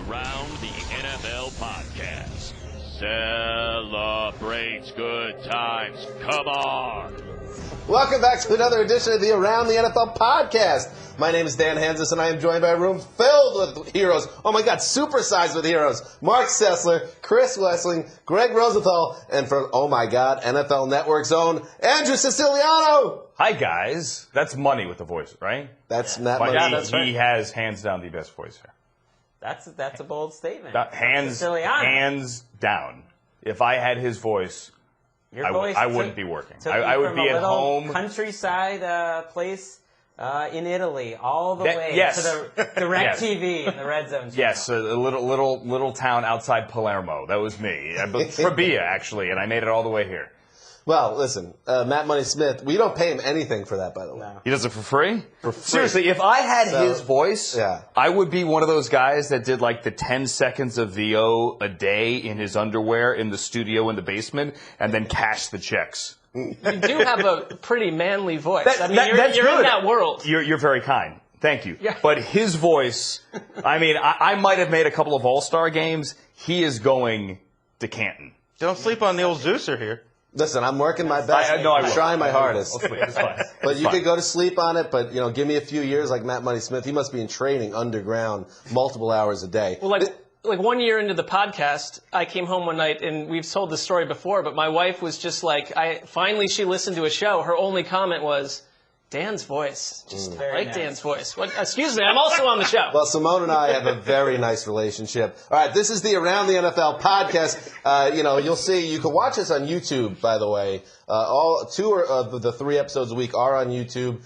Around the NFL podcast. Celebrate good times. Come on. Welcome back to another edition of the Around the NFL podcast. My name is Dan Hanzus, and I am joined by a room filled with heroes. Oh my God, supersized with heroes. Marc Sessler, Chris Wesseling, Gregg Rosenthal, and from, oh my God, NFL Network's own Andrew Siciliano. Hi, guys. That's Money with the voice, right? That's Matt Money. Yeah, that's right. He has, hands down, the best voice here. That's a bold statement. Hands down. If I had his voice, I wouldn't be working. I would be at home. Countryside place in Italy, all the way to the direct TV in the Red Zone channel. Yes, a little town outside Palermo. That was me. Trebia, actually, and I made it all the way here. Well, listen, Matt Money Smith, we don't pay him anything for that, by the way. No. He does it for free? Seriously, if I had his voice, I would be one of those guys that did like the 10 seconds of VO a day in his underwear in the studio in the basement and then cash the checks. You do have a pretty manly voice. That's you're good. in that world. You're very kind. Thank you. Yeah. But his voice, I might have made a couple of All-Star games. He is going to Canton. Don't sleep on the old Zeuser here. Listen, I'm working my best. I'm trying my hardest. It's fine. But you could go to sleep on it, but, give me a few years like Matt Money Smith. He must be in training underground multiple hours a day. Well, like 1 year into the podcast, I came home one night, and we've told this story before, but my wife was just like, finally she listened to a show. Her only comment was, Dan's voice. I like nice. Dan's voice. What? Excuse me, I'm also on the show. Well, Simone and I have a very nice relationship. All right, this is the Around the NFL podcast. You'll see, you can watch us on YouTube, by the way. All two of the 3 episodes a week are on YouTube.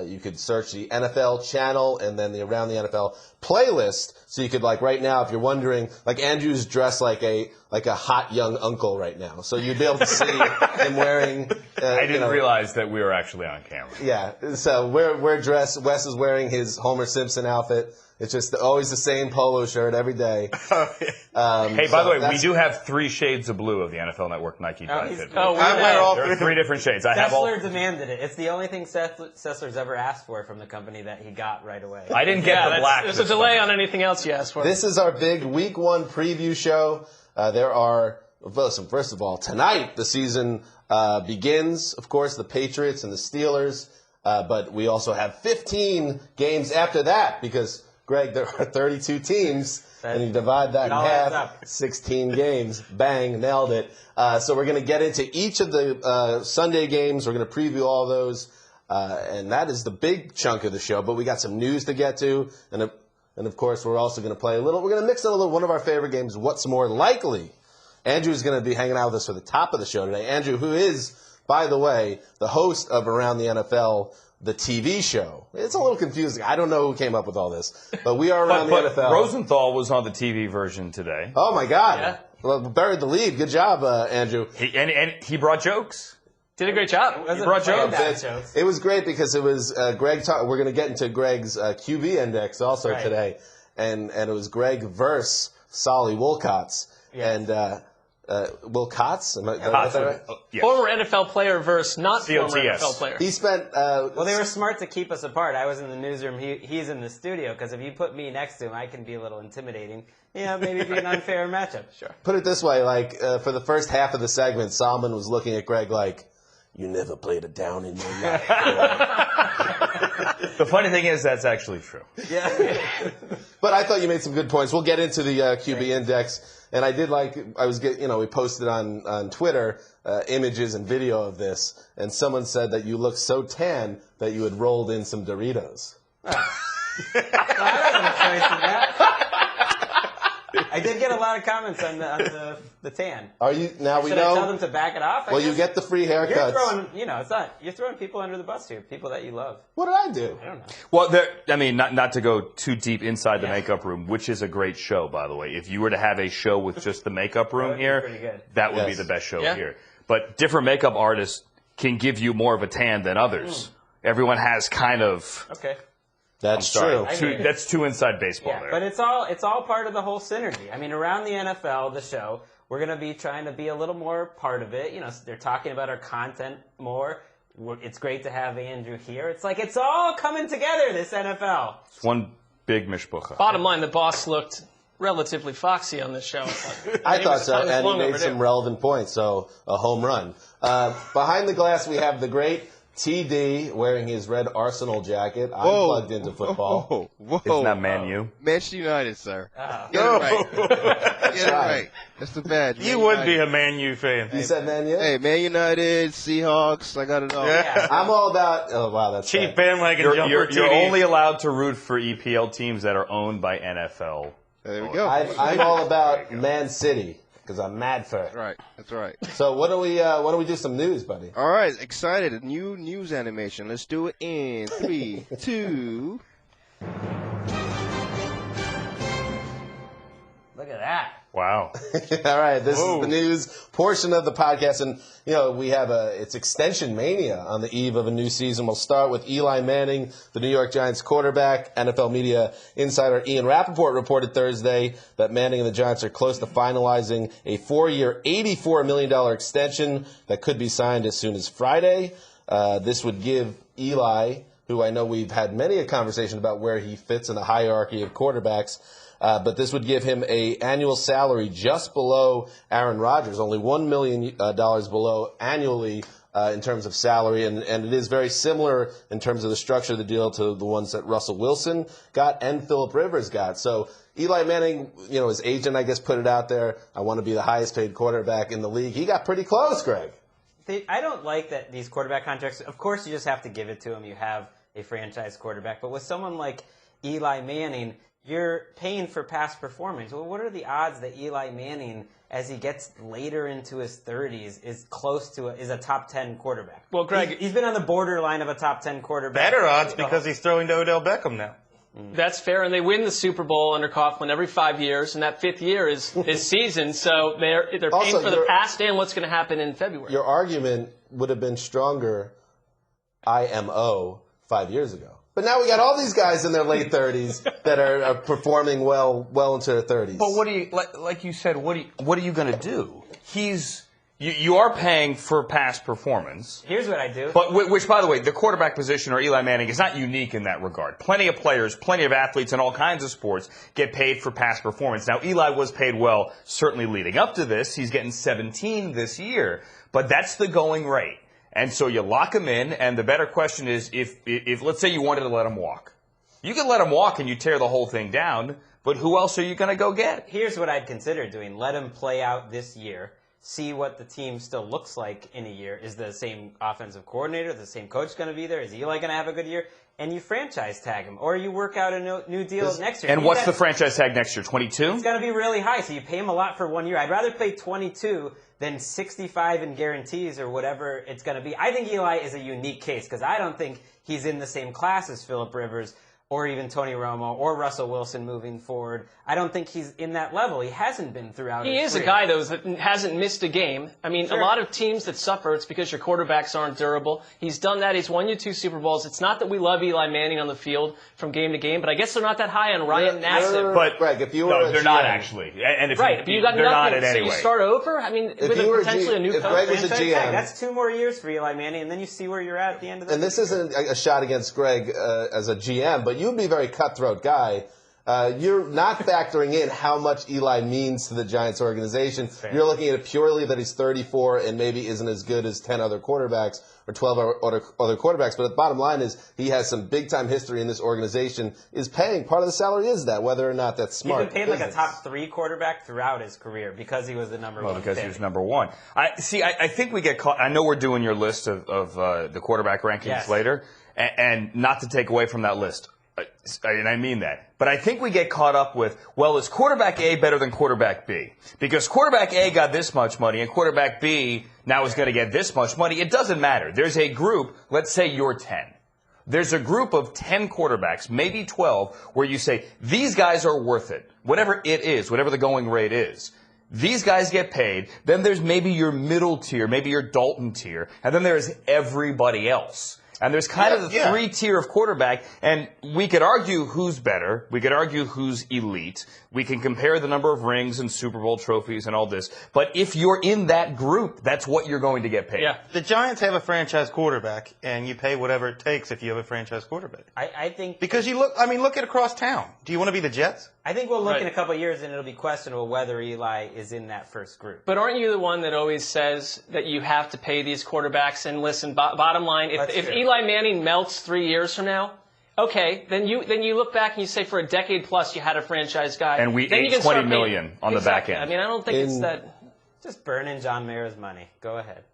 You could search the NFL channel and then the Around the NFL playlist. So you could, like, right now, if you're wondering, like, Andrew's dressed like a hot young uncle right now. So you'd be able to see him wearing. I didn't realize that we were actually on camera. Yeah. So we're dressed. Wes is wearing his Homer Simpson outfit. It's just always the same polo shirt every day. Hey, by the way, we do have 3 shades of blue of the NFL Network Nike dry fit. I wear all there are 3 different shades. Sessler demanded it. It's the only thing Sessler's ever asked for from the company that he got right away. I didn't get the black. There's a delay on anything else you asked for. This is our big Week 1 preview show. First of all, tonight the season begins. Of course, the Patriots and the Steelers. But we also have 15 games after that because, Greg, there are 32 teams, and you divide that in half, 16 games. Bang, nailed it. So we're going to get into each of the Sunday games. We're going to preview all those, and that is the big chunk of the show. But we got some news to get to, and of course, we're also going to play we're going to mix in a little one of our favorite games, What's More Likely. Andrew's going to be hanging out with us for the top of the show today. Andrew, who is, by the way, the host of Around the NFL, the TV show. It's a little confusing. I don't know who came up with all this, but we are Around the NFL. Rosenthal was on the TV version today. Oh, my God. Yeah. Well, buried the lead. Good job, Andrew. And he brought jokes. Did a great job. He brought jokes. It was great because it was Greg. We're going to get into Greg's QB index also today, and it was Greg versus Solly Wilcots. Yes. And Wilcots? Am I right? Yes. Former NFL player versus not former NFL player. He spent. Well, they were smart to keep us apart. I was in the newsroom. He's in the studio. Because if you put me next to him, I can be a little intimidating. Maybe be an unfair matchup. Sure. Put it this way: for the first half of the segment, Solomon was looking at Greg like, "You never played a down in your life." The funny thing is, that's actually true. Yeah. But I thought you made some good points. We'll get into the QB index. And I did we posted on Twitter images and video of this, and someone said that you looked so tan that you had rolled in some Doritos. I don't have a choice in that. I did get a lot of comments on the tan. Are you now? Should I tell them to back it off? Well, you get the free haircuts. You're throwing people under the bus here. People that you love. What did I do? I don't know. Well, not to go too deep inside the makeup room, which is a great show, by the way. If you were to have a show with just the makeup room here, that would be the best show here. But different makeup artists can give you more of a tan than others. Everyone has kind of. Okay. That's true. That's too inside baseball there. But it's all part of the whole synergy. I mean, Around the NFL, the show, we're going to be trying to be a little more part of it. They're talking about our content more. It's great to have Andrew here. It's like it's all coming together, this NFL. It's one big mishpucha. Bottom line, the boss looked relatively foxy on this show. I thought so, and he made some relevant points, so a home run. Behind the glass, we have the great TD wearing his red Arsenal jacket. I'm plugged into football. Whoa. Isn't that Man U? Manchester United, sir. Get it right. Get it right. That's the badge. You would be a Man U fan. You said Man U? Hey, Man United, Seahawks, I got it all. Yeah. I'm all about. Oh wow, that's Chief bad. bandwagon jumper. You're only allowed to root for EPL teams that are owned by NFL. There we go. I'm all about Man City because I'm mad for it. That's right. So why don't we do some news, buddy? All right, excited. A new news animation. Let's do it in 3, 2. Look at that. Wow. All right, this is the news portion of the podcast, and we have it's extension mania on the eve of a new season. We'll start with Eli Manning, the New York Giants quarterback. NFL media insider Ian Rappaport reported Thursday that Manning and the Giants are close to finalizing a 4-year, $84 million extension that could be signed as soon as Friday. This would give Eli, who I know we've had many a conversation about where he fits in the hierarchy of quarterbacks, but this would give him an annual salary just below Aaron Rodgers, only $1 million below annually in terms of salary. And it is very similar in terms of the structure of the deal to the ones that Russell Wilson got and Phillip Rivers got. So Eli Manning, his agent, I guess, put it out there. I want to be the highest paid quarterback in the league. He got pretty close, Greg. I don't like that these quarterback contracts, of course you just have to give it to him. You have a franchise quarterback. But with someone like Eli Manning, you're paying for past performance. Well, what are the odds that Eli Manning, as he gets later into his 30s, is a top 10 quarterback? Well, Greg, he's been on the borderline of a top 10 quarterback. Better odds because he's throwing to Odell Beckham now. That's fair, and they win the Super Bowl under Coughlin every 5 years, and that 5th year is season, so they're paying Also, for the past and what's going to happen in February. Your argument would have been stronger IMO 5 years ago. But now we got all these guys in their late 30s that are performing well into their 30s. But what do you, like you said, what are you going to do? You are paying for past performance. Here's what I do. But which, by the way, the quarterback position or Eli Manning is not unique in that regard. Plenty of players, plenty of athletes in all kinds of sports get paid for past performance. Now, Eli was paid well, certainly leading up to this. He's getting 17 this year. But that's the going rate. And so you lock him in, and the better question is if let's say you wanted to let him walk. You can let him walk and you tear the whole thing down, but who else are you going to go get? Here's what I'd consider doing. Let him play out this year. See what the team still looks like in a year. Is the same offensive coordinator, the same coach going to be there? Is Eli going to have a good year? And you franchise tag him. Or you work out a new deal next year. And what's the franchise tag next year, 22? It's going to be really high, so you pay him a lot for 1 year. I'd rather pay 22 than 65 in guarantees or whatever it's going to be. I think Eli is a unique case because I don't think he's in the same class as Phillip Rivers or even Tony Romo or Russell Wilson moving forward. I don't think he's in that level. He hasn't been throughout his career. He is a guy, though, that hasn't missed a game. I mean, Sure. A lot of teams that suffer, it's because your quarterbacks aren't durable. He's done that. He's won you 2 Super Bowls. It's not that we love Eli Manning on the field from game to game, but I guess they're not that high on Ryan Nassib. But Greg, if you were no, they're not actually. And if Right, but you got they're nothing, not in so any you way. start over? I mean, with potentially a new if coach. Greg was a Franchise GM, tag. That's 2 more years for Eli Manning, and then you see where you're at the end of the and this isn't a shot against Greg as a GM, but you'd be a very cutthroat guy. You're not factoring in how much Eli means to the Giants organization. You're looking at it purely that he's 34 and maybe isn't as good as 10 other quarterbacks or 12 other quarterbacks. But the bottom line is he has some big-time history in this organization, is paying. Part of the salary is that, whether or not that's smart. He's been paid like a top 3 quarterback throughout his career because he was the number 1 because pick. he was number 1. I think we get caught. I know we're doing your list of the quarterback rankings later, and not to take away from that list. And I mean that. But I think we get caught up with, well, is quarterback A better than quarterback B? Because quarterback A got this much money and quarterback B now is going to get this much money. It doesn't matter. There's a group, let's say you're 10. There's a group of 10 quarterbacks, maybe 12, where you say, these guys are worth it. Whatever it is, whatever the going rate is. These guys get paid. Then there's maybe your middle tier, maybe your Dalton tier. And then there's everybody else. And there's kind of the 3-tier of quarterback, and we could argue who's better. We could argue who's elite. We can compare the number of rings and Super Bowl trophies and all this. But if you're in that group, that's what you're going to get paid. Yeah. The Giants have a franchise quarterback, and you pay whatever it takes if you have a franchise quarterback. I think Because look at across town. Do you want to be the Jets? I think we'll look in a couple of years and it'll be questionable whether Eli is in that first group. But aren't you the one that always says that you have to pay these quarterbacks? And listen, bottom line, if Eli Manning melts 3 years from now, okay, then you look back and you say for a decade plus you had a franchise guy. And we ate $20 million on the back end. I mean, I don't think it's that. Just burning John Mayer's money. Go ahead.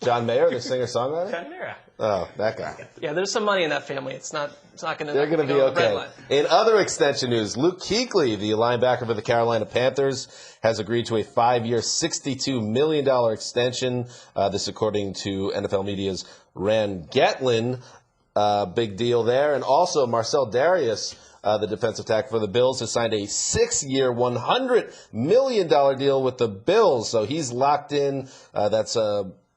John Mayer, the singer-songwriter? John Mayer. Oh, that guy. Yeah, there's some money in that family. It's not going to. They're going to be okay. In other extension news, Luke Kuechly, the linebacker for the Carolina Panthers, has agreed to a 5-year, $62 million extension. This according to NFL Media's Ran Getlin. Big deal there. And also Marcel Darius, the defensive tackle for the Bills, has signed a 6-year, $100 million deal with the Bills. So he's locked in. That's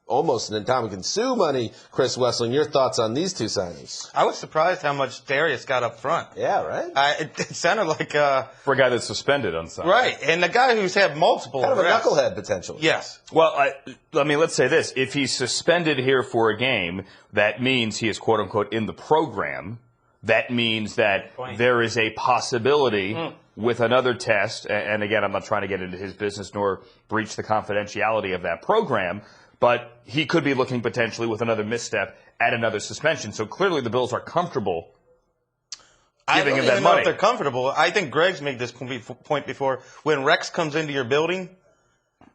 almost an Ndamukong Suh money. Chris Wesseling, your thoughts on these two signings? I was surprised how much Darius got up front. Yeah, right? It sounded like for a guy that's suspended on something. right, and the guy who's had multiple Kind of a arrests. knucklehead, potentially. Yes. Well, I mean, let's say this. If he's suspended here for a game, that means he is, quote unquote, in the program. That means that there is a possibility with another test, and again, I'm not trying to get into his business nor breach the confidentiality of that program, but he could be looking potentially with another misstep at another suspension. So clearly the Bills are comfortable giving him that money. I don't even know if they're comfortable. I think Gregg's made this point before. When Rex comes into your building,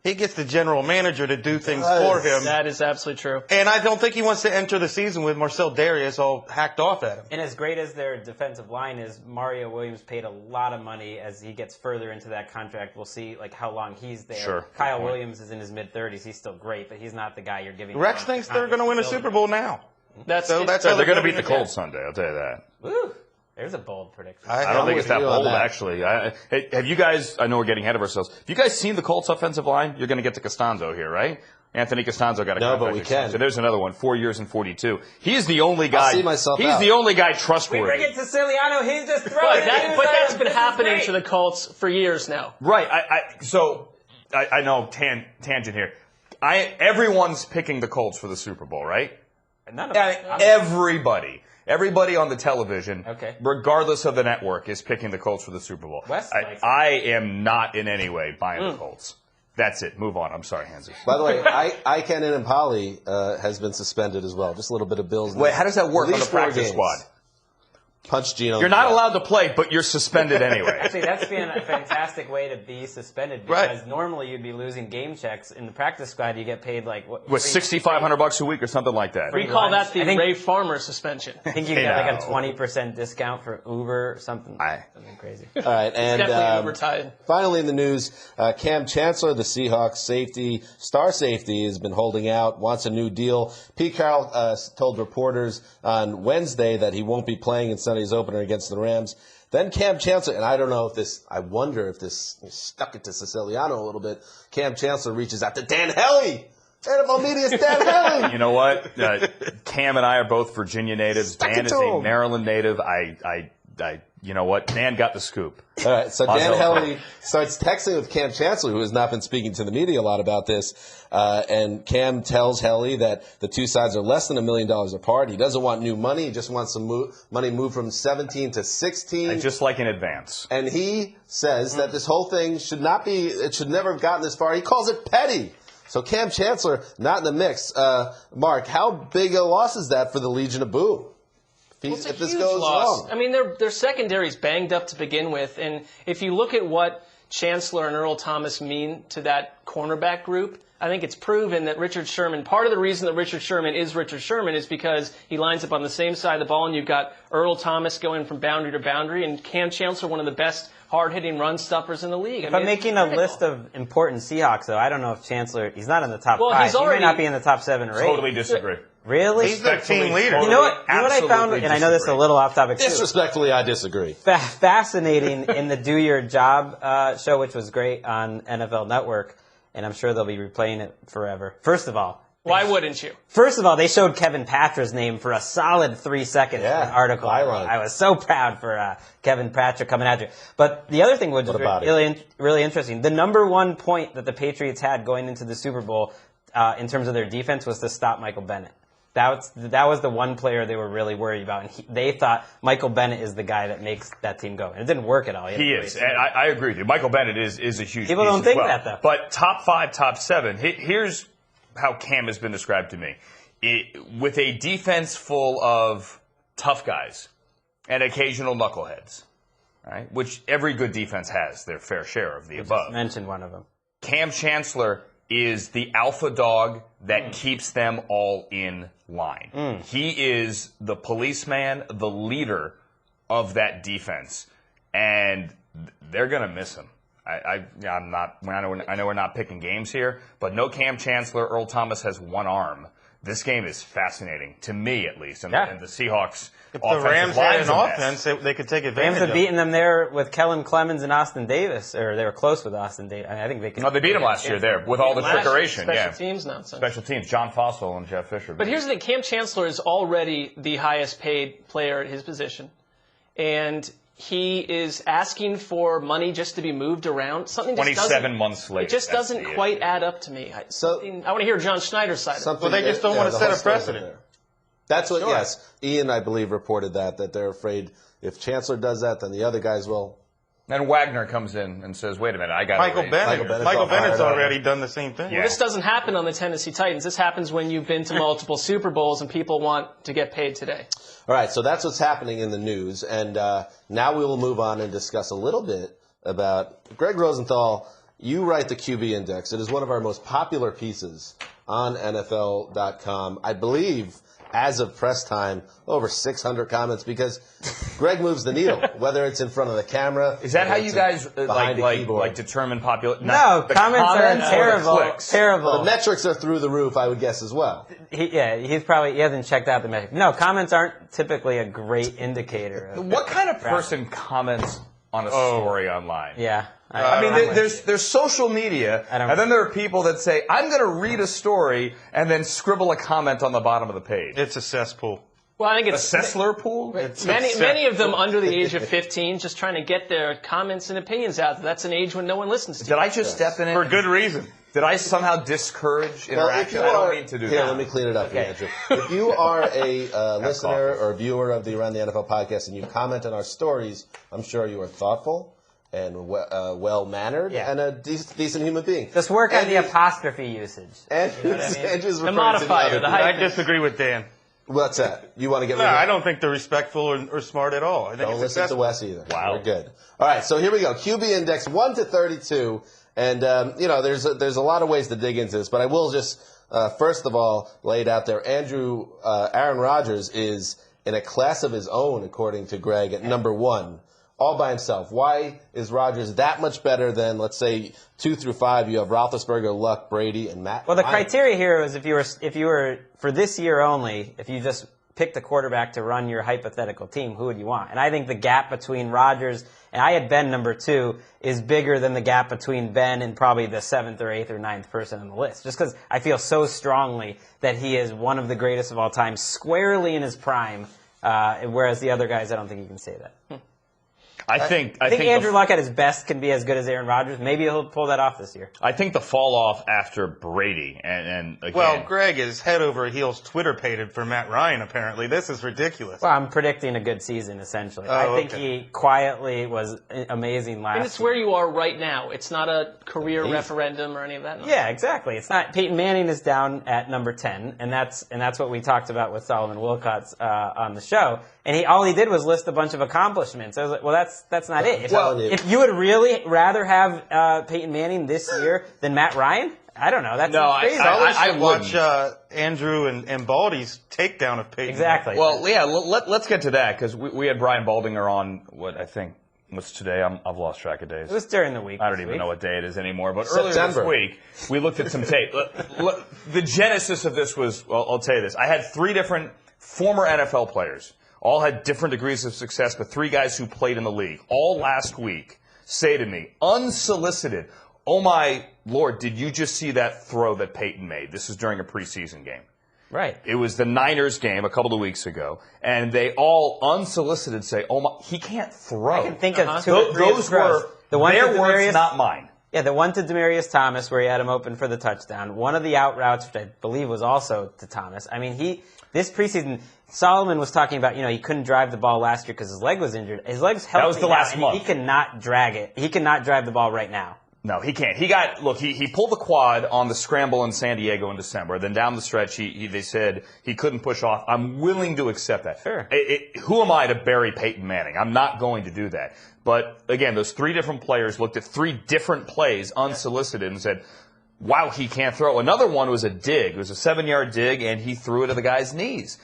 he gets the general manager to do things for him. That is absolutely true. And I don't think he wants to enter the season with Marcel Darius all hacked off at him. And as great as their defensive line is, Mario Williams paid a lot of money as he gets further into that contract. We'll see how long he's there. Sure. Kyle Williams is in his mid-30s. He's still great, but he's not the guy you're giving. Rex thinks they're going to win a Super Bowl now. That's how They're going to beat the Colts Sunday, I'll tell you that. Woo! There's a bold prediction. I don't think it's that bold, actually. Hey, have you guys, I know we're getting ahead of ourselves, have you guys seen the Colts offensive line? You're going to get to Costanzo here, right? Anthony Costanzo got a contract. No, but we can. So there's another one, 4 years and 42. He's the only guy. I'll see myself he's out. the only guy trustworthy. We bring it to Siciliano. He's just throwing But that's been happening to the Colts for years now. Right. I know, tangent here. Everyone's picking the Colts for the Super Bowl, right? None of us. Everybody on the television, regardless of the network, is picking the Colts for the Super Bowl. I am not in any way buying the Colts. That's it. Move on. I'm sorry, Hanzus. By the way, Iken Impali has been suspended as well. Just a little bit of Bills. Wait, how does that work on the practice squad? Punch Gino. You're not allowed to play, but you're suspended anyway. Actually, that's been a fantastic way to be suspended because normally you'd be losing game checks. In the practice squad, you get paid like what? With $6,500 a week or something like that. We call that the Ray Farmer suspension. I think you get like a 20% discount for Uber or something. Something crazy. All right, and definitely overtied. Finally in the news, Cam Chancellor, the Seahawks star safety, has been holding out, wants a new deal. Pete Carroll told reporters on Wednesday that he won't be playing in Sunday's opener against the Rams. Then Cam Chancellor, and I wonder if this stuck it to Siciliano a little bit. Cam Chancellor reaches out to Dan Hellie. NFL Media's Dan Hellie. You know what? Cam and I are both Virginia natives. Dan is a Maryland native. You know what? Dan got the scoop. All right, so Dan Hellie starts texting with Cam Chancellor, who has not been speaking to the media a lot about this. And Cam tells Hellie that the two sides are less than $1 million apart. He doesn't want new money. He just wants some money moved from 17 to 16. And just like in advance. And he says that this whole thing should never have gotten this far. He calls it petty. So Cam Chancellor, not in the mix. Mark, how big a loss is that for the Legion of Boom? If this goes wrong. I mean, their secondary's banged up to begin with, and if you look at what Chancellor and Earl Thomas mean to that cornerback group, I think it's proven that Richard Sherman, part of the reason that Richard Sherman is because he lines up on the same side of the ball, and you've got Earl Thomas going from boundary to boundary, and Cam Chancellor, one of the best hard-hitting run stuffers in the league. If I'm making a list of important Seahawks, though, I don't know if Chancellor, he's not in the top 5. He might not be in the top 7 or 8. Totally disagree. Really? He's the team leader. You know what I found, and I know this is a little off topic too. Disrespectfully, I disagree. Fascinating in the Do Your Job show, which was great on NFL Network, and I'm sure they'll be replaying it forever. First of all, why wouldn't you? First of all, they showed Kevin Patra's name for a solid 3 seconds in an article. I was so proud for Kevin Patra coming at you. But the other thing, which was really interesting, the number one point that the Patriots had going into the Super Bowl in terms of their defense was to stop Michael Bennett. That was the one player they were really worried about, and they thought Michael Bennett is the guy that makes that team go. And it didn't work at all. He is, and I agree with you. Michael Bennett is a huge People piece don't think as well. that, though. But top 5, top 7. Here's how Cam has been described to me. With a defense full of tough guys and occasional knuckleheads, right? Which every good defense has their fair share of the above. Just mentioned one of them. Cam Chancellor is the alpha dog that keeps them all in line. He is the policeman, the leader of that defense, and they're going to miss him. I'm not. I know we're not picking games here, but no Cam Chancellor. Earl Thomas has one arm. This game is fascinating, to me at least, and the Seahawks. If the Rams had an offense, they could take advantage Rams have beaten them there with Kellen Clemens and Austin Davis, or they were close with Austin Davis. I think they could. No, they beat them last year there with all the trickeration. Special teams nonsense. Special teams. John Fossil and Jeff Fisher. But here's the thing: Cam Chancellor is already the highest paid player at his position, and he is asking for money just to be moved around. Something just 27 months later. It just doesn't quite add up to me. I want to hear John Schneider's side of it. Well, they just don't want to set a precedent. That's what, yes. Ian, I believe, reported that they're afraid if Chancellor does that, then the other guys will. Then Wagner comes in and says, wait a minute, I got Michael Bennett's already done the same thing. Well, this doesn't happen on the Tennessee Titans. This happens when you've been to multiple Super Bowls and people want to get paid today. All right, so that's what's happening in the news. And now we will move on and discuss a little bit about Gregg Rosenthal. You write the QB Index. It is one of our most popular pieces on NFL.com. I believe, as of press time, over 600 comments because Greg moves the needle, whether it's in front of the camera. Is that how you guys like determine popular? No, comments are terrible. Terrible. The metrics are through the roof, I would guess, as well. He hasn't checked out the metrics. No, comments aren't typically a great indicator. What kind of person comments on a story online? Yeah. I mean, there's social media, and then there are people that say, I'm going to read a story and then scribble a comment on the bottom of the page. It's a cesspool. Well, I think it's a Sessler pool? Many of them under the age of 15 just trying to get their comments and opinions out. That's an age when no one listens to you. Did I just step in it? For good reason. Did I somehow discourage interaction? I don't mean to do that. Let me clean it up for you, Andrew. If you are a listener or viewer of the Around the NFL podcast and you comment on our stories, I'm sure you are thoughtful and well-mannered and a decent human being. Just work on the apostrophe usage. Andrew's the modifier, the I disagree with Dan. What's that? You want to get rid No, of it? I don't think they're respectful or smart at all. I think don't listen to Wes either. Wow. We're good. All right, so here we go. QB Index 1 to 32. And, there's a lot of ways to dig into this, but I will just, first of all, lay it out there. Aaron Rodgers is in a class of his own, according to Greg, at number 1. All by himself. Why is Rodgers that much better than, let's say, 2 through 5? You have Roethlisberger, Luck, Brady, and Matt. Well, the criteria here is if you were for this year only, if you just picked a quarterback to run your hypothetical team, who would you want? And I think the gap between Rodgers and I had Ben number 2 is bigger than the gap between Ben and probably the 7th or 8th or 9th person on the list. Just because I feel so strongly that he is one of the greatest of all time, squarely in his prime. Whereas the other guys, I don't think you can say that. I think Andrew Luck at his best can be as good as Aaron Rodgers. Maybe he'll pull that off this year. I think the fall off after Brady and again. Well, Greg is head over heels Twitter-pated for Matt Ryan, apparently. This is ridiculous. Well, I'm predicting a good season, essentially. I think he quietly was amazing last year. And it's where you are right now. It's not a career referendum or any of that. No. Yeah, exactly. It's not. Peyton Manning is down at number 10, and that's what we talked about with Solomon Wilcots on the show. And all he did was list a bunch of accomplishments. I was like, well, that's not it. If you would really rather have Peyton Manning this year than Matt Ryan, I don't know. That's crazy. I watch Andrew and Baldy's takedown of Peyton. Exactly. Well, yeah, let's get to that because we had Brian Baldinger on what's today? I've lost track of days. It was during the week. I don't even know what day it is anymore. But earlier this week, we looked at some tape. The genesis of this was, well, I'll tell you this. I had 3 different former NFL players. All had different degrees of success, but 3 guys who played in the league, all last week, say to me, unsolicited, oh my Lord, did you just see that throw that Peyton made? This is during a preseason game. Right. It was the Niners game a couple of weeks ago, and they all unsolicited say, oh my, he can't throw. I can think of 2 or 3 those were their words, not mine. Yeah, the one to Demaryius Thomas where he had him open for the touchdown. One of the out routes, which I believe was also to Thomas. I mean, this preseason, Solomon was talking about, he couldn't drive the ball last year because his leg was injured. His leg's healthy. That was the last month. He cannot drag it. He cannot drive the ball right now. No, he can't. He pulled the quad on the scramble in San Diego in December. Then down the stretch, they said he couldn't push off. I'm willing to accept that. Sure. Who am I to bury Peyton Manning? I'm not going to do that. But again, those 3 different players looked at 3 different plays unsolicited and said, wow, he can't throw. Another one was a dig. It was a 7-yard dig, and he threw it at the guy's knees.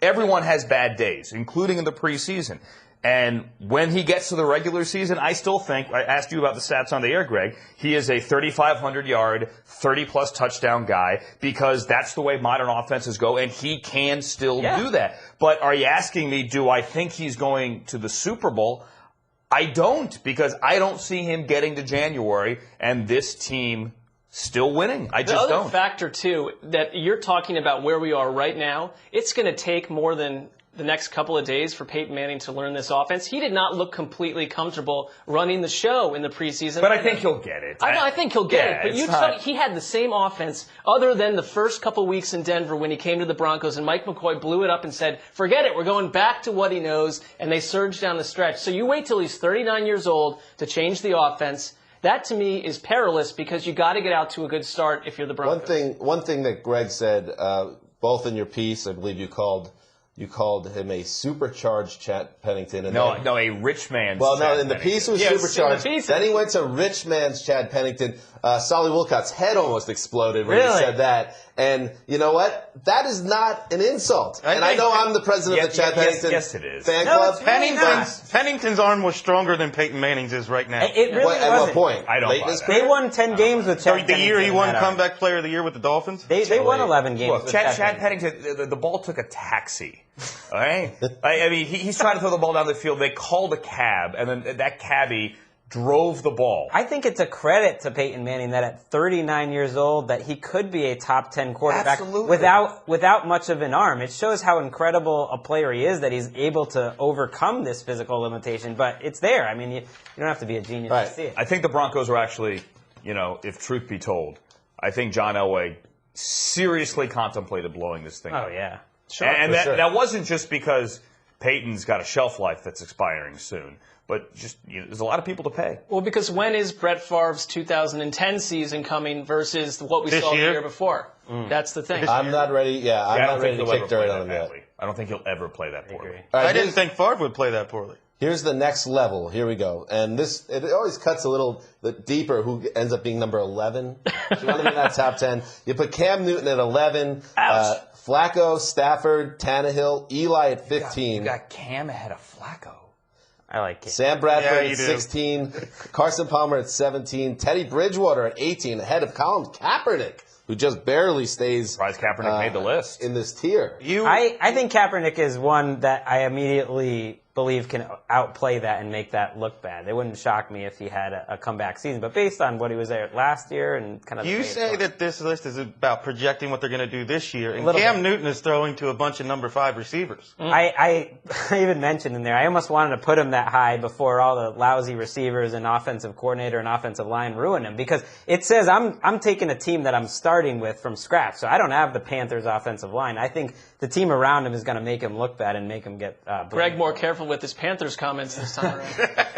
Everyone has bad days, including in the preseason. And when he gets to the regular season, I still think, I asked you about the stats on the air, Greg, he is a 3,500-yard, 30-plus touchdown guy because that's the way modern offenses go, and he can still do that. But are you asking me, do I think he's going to the Super Bowl? I don't, because I don't see him getting to January and this team still winning. I just don't. The other factor, too, that you're talking about where we are right now, it's going to take more than the next couple of days for Peyton Manning to learn this offense. He did not look completely comfortable running the show in the preseason. But I think he'll get it. I think he'll get it. But he had the same offense other than the first couple weeks in Denver when he came to the Broncos and Mike McCoy blew it up and said, forget it, we're going back to what he knows, and they surged down the stretch. So you wait till he's 39 years old to change the offense. That, to me, is perilous because you got to get out to a good start if you're the Broncos. One thing that Greg said, both in your piece, I believe you called him a supercharged Chad Pennington. And a rich man's Well, Chad no, in the piece was Yes, supercharged. in the piece. Then he went to rich man's Chad Pennington. Solly Wilcott's head almost exploded when he said that. And you know what? That is not an insult. I know I'm the president of the Chad Pennington fan club. Pennington's arm was stronger than Peyton Manning's is right now. It really wasn't. At what point? I don't buy that. They won 10 games with Chad Pennington. The year he won comeback player of the year with the Dolphins? They won 11 games Look, with Chad Pennington, the ball took a taxi. All right? I mean, he's trying to throw the ball down the field. They called a cab, and then that cabbie drove the ball. I think it's a credit to Peyton Manning that at 39 years old that he could be a top 10 quarterback without much of an arm. It shows how incredible a player he is that he's able to overcome this physical limitation. But it's there. I mean, you don't have to be a genius to see it. I think the Broncos were actually, if truth be told, I think John Elway seriously contemplated blowing this thing up. Oh, yeah. Sure, and that wasn't just because Peyton's got a shelf life that's expiring soon. But just there's a lot of people to pay. Well, because when is Brett Favre's 2010 season coming versus what we saw the year before? That's the thing. I'm not ready. Yeah, I'm not ready to kick dirt on him yet. I don't think he'll ever play that poorly. I didn't think Favre would play that poorly. Here's the next level. Here we go. And it always cuts a little deeper who ends up being number 11. If you want to be in that top 10, you put Cam Newton at 11. Flacco, Stafford, Tannehill, Eli at 15. You got Cam ahead of Flacco. I like it. Sam Bradford at 16. Carson Palmer at 17. Teddy Bridgewater at 18, ahead of Colin Kaepernick, who just barely stays. Surprised Kaepernick made the list in this tier. I think Kaepernick is one that I immediately believe can outplay that and make that look bad. It wouldn't shock me if he had a comeback season, but based on what he was there last year and kind of. You say that this list is about projecting what they're going to do this year, and Cam Newton is throwing to a bunch of number 5 receivers. I even mentioned in there, I almost wanted to put him that high before all the lousy receivers and offensive coordinator and offensive line ruin him, because it says I'm taking a team that I'm starting with from scratch, so I don't have the Panthers offensive line. I think the team around him is going to make him look bad and make him get Greg more careful with his Panthers comments this time around.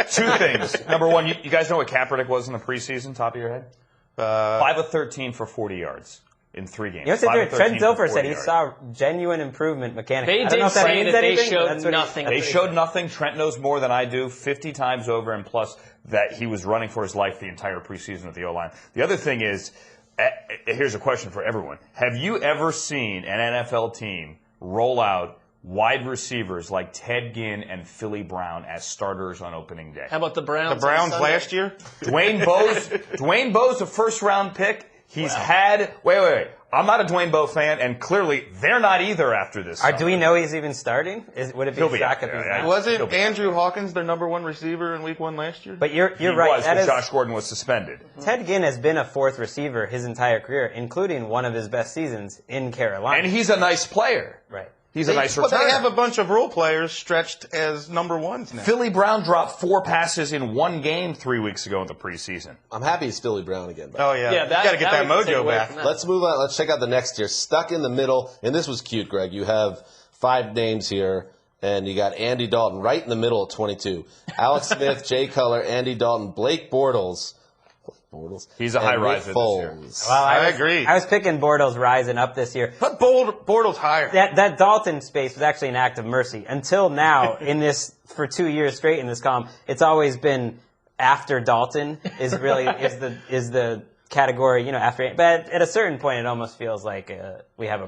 2 things. Number one, you guys know what Kaepernick was in the preseason, top of your head? 5 of 13 for 40 yards in 3 games. Trent Dilfer said he saw genuine improvement mechanically. They did say that they showed nothing. They showed nothing. Trent knows more than I do, 50 times over, and plus that he was running for his life the entire preseason at the O-line. The other thing is, here's a question for everyone. Have you ever seen an NFL team roll out wide receivers like Ted Ginn and Philly Brown as starters on opening day? How about the Browns? The Browns last year? Dwayne Bowe's a first-round pick. He's had... Wait. I'm not a Dwayne Bowe fan, and clearly they're not either after this. Do we know he's even starting? Would it be a shock if he's not? Wasn't Andrew Hawkins their number 1 receiver in Week 1 last year? But you're right. He was, but Josh Gordon was suspended. Ted Ginn has been a 4th receiver his entire career, including one of his best seasons in Carolina. And he's a nice player. Right. He's a nice returner. But they have a bunch of role players stretched as number ones now. Philly Brown dropped 4 passes in one game 3 weeks ago in the preseason. I'm happy it's Philly Brown again. Oh, yeah. Yeah, You got to get that mojo back. Let's move on. Let's check out the next tier. Stuck in the middle, and this was cute, Greg. You have 5 names here, and you got Andy Dalton right in the middle at 22. Alex Smith, Jay Cutler, Andy Dalton, Blake Bortles. He's a high riser this year. Well, I agree. I was picking Bortles rising up this year. Put Bortles higher. That Dalton space was actually an act of mercy. Until now, for 2 years straight in this column, it's always been after Dalton is the category, after. But at a certain point, it almost feels like we have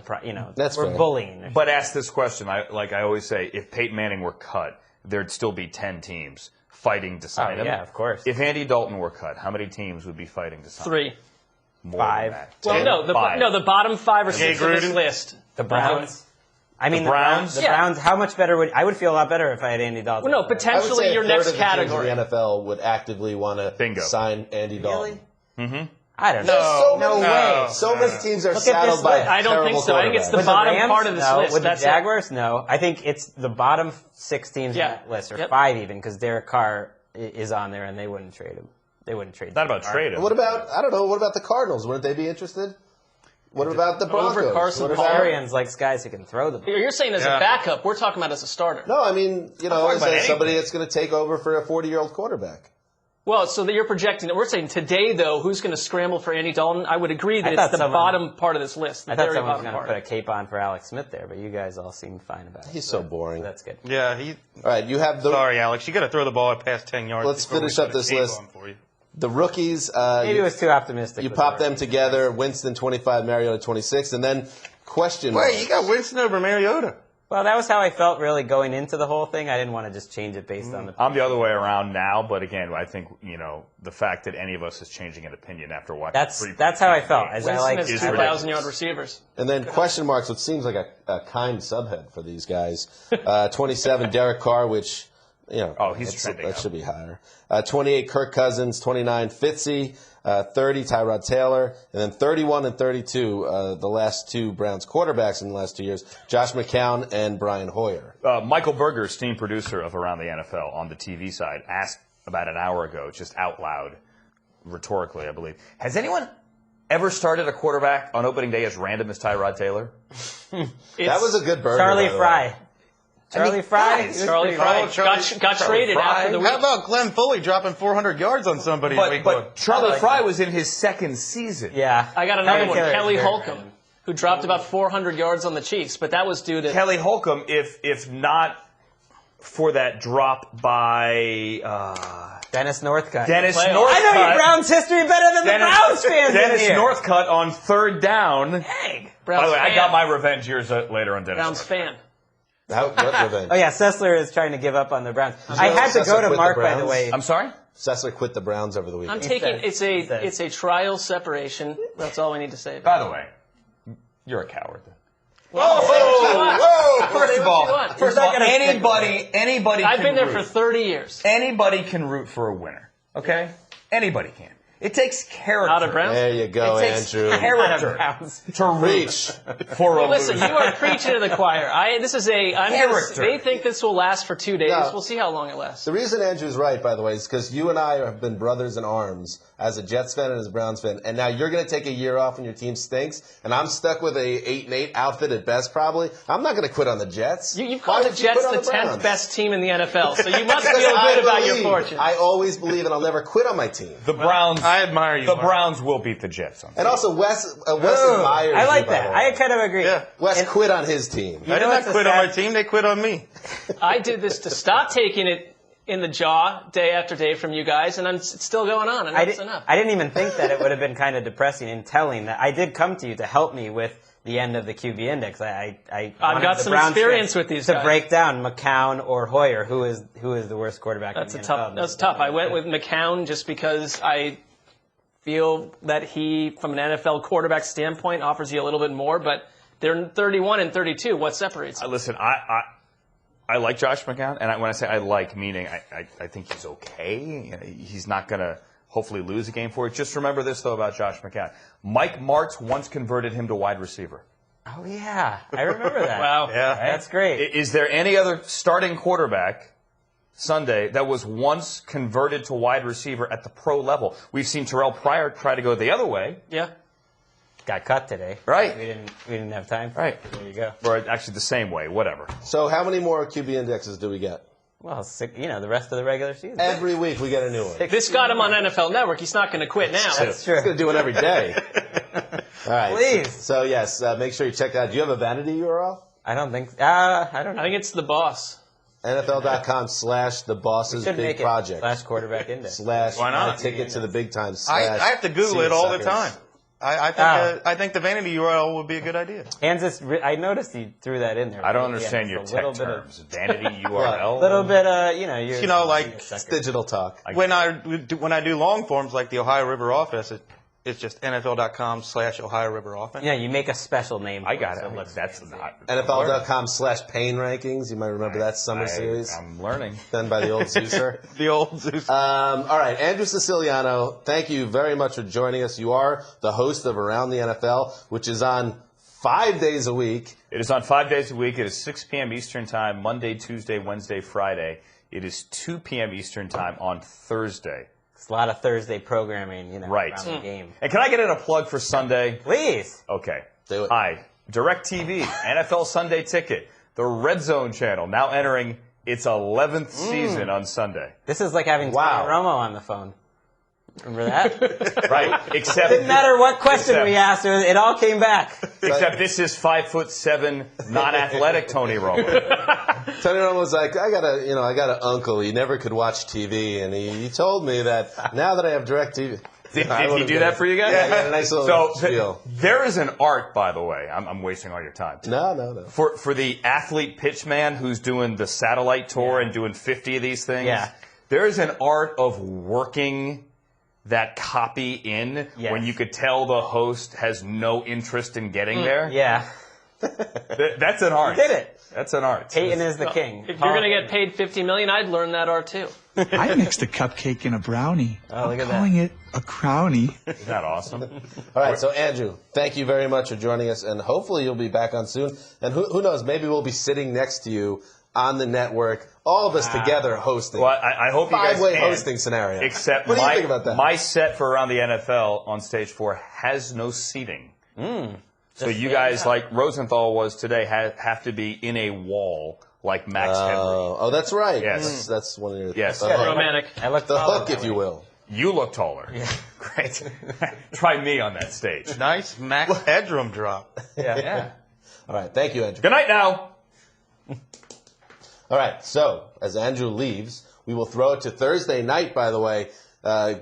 That's we're fair. bullying. But ask this question, like I always say, if Peyton Manning were cut, there'd still be 10 teams fighting to sign him. Yeah, of course. If Andy Dalton were cut, how many teams would be fighting to sign him? 3. More 5. than that. Well, 10? no, the bottom 5 or 6 of this Gruden? list. The Browns. I mean, The Browns? The Yeah. Browns. How much better I would feel a lot better if I had Andy Dalton. Well, no, I would potentially say your a third next of the teams category. in the NFL would actively want to Bingo. sign Andy Dalton. I don't know. No way. So many teams are Look at this saddled by list. I don't think terrible so. I think it's the quarterbacks. bottom Rams? part of this No. list. With That's the Jaguars? No. I think it's the bottom 6 teams Yeah. on that list, or Yep. 5 even, because Derek Carr is on there, and they wouldn't trade him. They wouldn't trade. Not about Derek Carr. trade him. What about, I don't know, what about the Cardinals? Wouldn't they be interested? What about the Broncos? Over Carson What about- Arians likes guys who can throw the ball. You're saying as Yeah. a backup. We're talking about as a starter. No, I mean, talking as about somebody that's going to take over for a 40-year-old quarterback. Well, so that you're projecting it. We're saying today, though, who's going to scramble for Andy Dalton? I would agree that I thought it's the someone- bottom part of this list. The I thought very someone was bottom going to part. put a cape on for Alex Smith there, but you guys all seem fine about it. He's so boring. That's good. Yeah, All right, you have the sorry, Alex. You got to throw the ball past 10 yards. Let's before we finish up put a this tape list. on for you. the rookies. Maybe it was too optimistic. You with pop the them together. Winston 25, Mariota 26, and then question mark. Wait, you got Winston over Mariota. Well, that was how I felt really going into the whole thing. I didn't want to just change it based on the. I'm the other way around now, but again, I think the fact that any of us is changing an opinion after watching. That's how I felt. As I Winston like has I like- 2,000-yard receivers. And then question marks, which seems like a kind subhead for these guys. 27, Derek Carr, which, Oh, he's trending that up. should be higher. 28, Kirk Cousins. 29, Fitzy. 30, Tyrod Taylor. And then 31 and 32, the last two Browns quarterbacks in the last 2 years, Josh McCown and Brian Hoyer. Michael Berger, team producer of Around the NFL on the TV side, asked about an hour ago, just out loud, rhetorically, I believe, has anyone ever started a quarterback on opening day as random as Tyrod Taylor? That was a good burger. Charlie by the way. Fry. Charlie Fry. guys, He was Charlie pretty Fry good. got traded after the week. How about Glenn Foley dropping 400 yards on somebody in week one? But Charlie Fry was in his second season. Yeah. I got another one, Taylor is Kelly very Holcomb, good. who dropped about 400 yards on the Chiefs, but that was due to Kelly Holcomb, if not for that drop by Dennis Northcutt. Dennis Playoff. Northcutt. I know your Browns history better than the Browns fans in Dennis here. Northcutt on third down. Dang. Browns By the way, I fan. got my revenge years later on Dennis Browns Northcutt. fan. What revenge? Oh yeah, Sessler is trying to give up on the Browns. I had to Sessler go to quit the Mark, by the Browns? way. I'm sorry? Sessler quit the Browns over the weekend. I'm taking said- it's a trial separation. That's all we need to say. By the way, you're a coward. Whoa! First of all, want. anybody I've can been there root. for 30 years. Anybody can root for a winner. Okay? Anybody can. It takes character. Out of Browns. There you go, It takes Andrew. character Browns. to reach for a Listen, loser. you are preaching to the choir. Character. They think this will last for 2 days. No. We'll see how long it lasts. The reason Andrew's right, by the way, is because you and I have been brothers in arms as a Jets fan and as a Browns fan, and now you're going to take a year off and your team stinks, and I'm stuck with a 8-8 outfit at best, probably. I'm not going to quit on the Jets. You've Why called the would you Jets quit on the 10th Browns? best team in the NFL, so you must feel Because I good about your believe- fortune. I always believe, and I'll never quit on my team. The Browns. I admire you. The Mark. Browns will beat the Jets. And also, Wes admires I like you, by that. the way. I kind of agree. Yeah. Wes quit on his team. I did know not what's a quit on sad- my team. They quit on me. I did this to stop taking it in the jaw day after day from you guys, and it's still going on, and that's enough. I didn't even think that it would have been kind of depressing in telling that I did come to you to help me with the end of the QB index. I've got some experience with these to guys. break down McCown or Hoyer, who is the worst quarterback. That's in a the tough. NFL. That's tough. I went with McCown just because I feel that he, from an NFL quarterback standpoint, offers you a little bit more. But they're 31 and 32. What separates them? Listen, I like Josh McCown, and when I say I like, meaning I think he's okay. He's not going to hopefully lose a game for it. Just remember this, though, about Josh McCown. Mike Martz once converted him to wide receiver. Oh, yeah. I remember that. Wow. Yeah. That's great. Is there any other starting quarterback Sunday that was once converted to wide receiver at the pro level? We've seen Terrell Pryor try to go the other way. Yeah. Got cut today. Right. We didn't have time. Right. There you go. Or actually the same way, whatever. So how many more QB indexes do we get? Well, the rest of the regular season. Every week we get a new one. This got him on NFL Network. He's not going to quit now. That's true. He's going to do it every day. All right. Please. So yes, make sure you check that out. Do you have a vanity URL? I don't think. I don't know. I think it's the boss. NFL.com/the boss's Should big make it project /quarterback index. / Why not? my ticket to the big time / I have to Google it all the time. I think the vanity URL would be a good idea. Hanzus, I noticed you threw that in there. I don't understand your It's a little tech bit of- terms. Vanity URL? little bit, like It's digital talk. When I do long forms like the Ohio River Office, it's just NFL.com/Ohio River Offense. Yeah, you make a special name. I got for it. so That's not. NFL.com/pain rankings. You might remember that summer series I'm learning. done by the old Zeuser. The old Zeus. All right, Andrew Siciliano, thank you very much for joining us. You are the host of Around the NFL, which is on 5 days a week. It is on 5 days a week. It is 6 p.m. Eastern Time, Monday, Tuesday, Wednesday, Friday. It is 2 p.m. Eastern Time on Thursday. It's a lot of Thursday programming, Right. around the game. And can I get in a plug for Sunday? Please. Okay. Do it. Hi. DirecTV, NFL Sunday Ticket, the Red Zone channel, now entering its 11th season on Sunday. This is like having Wow. Tony Romo on the phone. Remember that? Right. Except Didn't matter what question we asked, it all came back. Except this is 5'7", non-athletic Tony Romo. Tony Romo was like, I got an uncle. He never could watch TV, and he told me that now that I have DirecTV. Did he do that for you guys? Yeah, he had a nice little spiel. There is an art, by the way. I'm wasting all your time. No. For the athlete pitch man who's doing the satellite tour and doing 50 of these things, there is an art of working that copy in when you could tell the host has no interest in getting there. Yeah. That's an art. You did it. That's an art. Peyton is the king. If you're going to get paid $50 million, I'd learn that art too. I mixed a cupcake and a brownie. Oh, look at I'm calling it a crownie. Isn't that awesome? All right, so Andrew, thank you very much for joining us, and hopefully you'll be back on soon. And who knows, maybe we'll be sitting next to you on the network, all of us together hosting. Well, I hope you guys Five-way can. hosting scenario. Except what do you think about that? My set for Around the NFL on Stage 4 has no seating. So you guys, like Rosenthal was today, have to be in a wall like Max Henry. Oh, that's right. Yes. That's one of your Yes. the hook. Romantic. I looked The taller hook, that if you way. will. You look taller. Yeah. Great. Try me on that stage. Nice max headroom drop. Yeah. All right, thank you, Andrew. Good night now. All right, so as Andrew leaves, we will throw it to Thursday night, by the way.